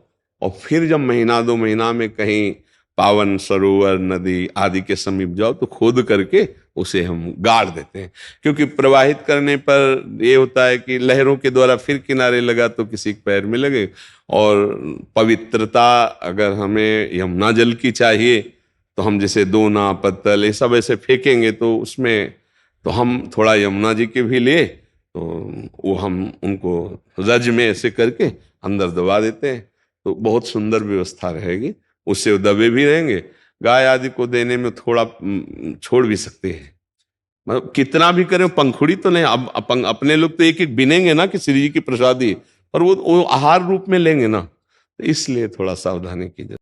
और फिर जब महीना 2 महीना में कहीं पावन सरोवर, नदी आदि के समीप जाओ तो खोद करके उसे हम गाड़ देते हैं। क्योंकि प्रवाहित करने पर ये होता है कि लहरों के द्वारा फिर किनारे लगा तो किसी के पैर में लगे। और पवित्रता अगर हमें यमुना जल की चाहिए तो हम जैसे दोना, पत्तल ये सब ऐसे फेंकेंगे, तो उसमें तो हम थोड़ा यमुना जी के भी लिए तो वो हम उनको रज में ऐसे करके अंदर दबा देते हैं, तो बहुत सुंदर व्यवस्था रहेगी। उससे वो दबे भी रहेंगे। गाय आदि को देने में थोड़ा छोड़ भी सकते हैं, मतलब कितना भी करें, पंखुड़ी तो नहीं। अब अपने लोग तो एक एक बिनेंगे ना कि श्री जी की प्रसादी, पर वो आहार रूप में लेंगे ना, तो इसलिए थोड़ा सावधानी की जाए।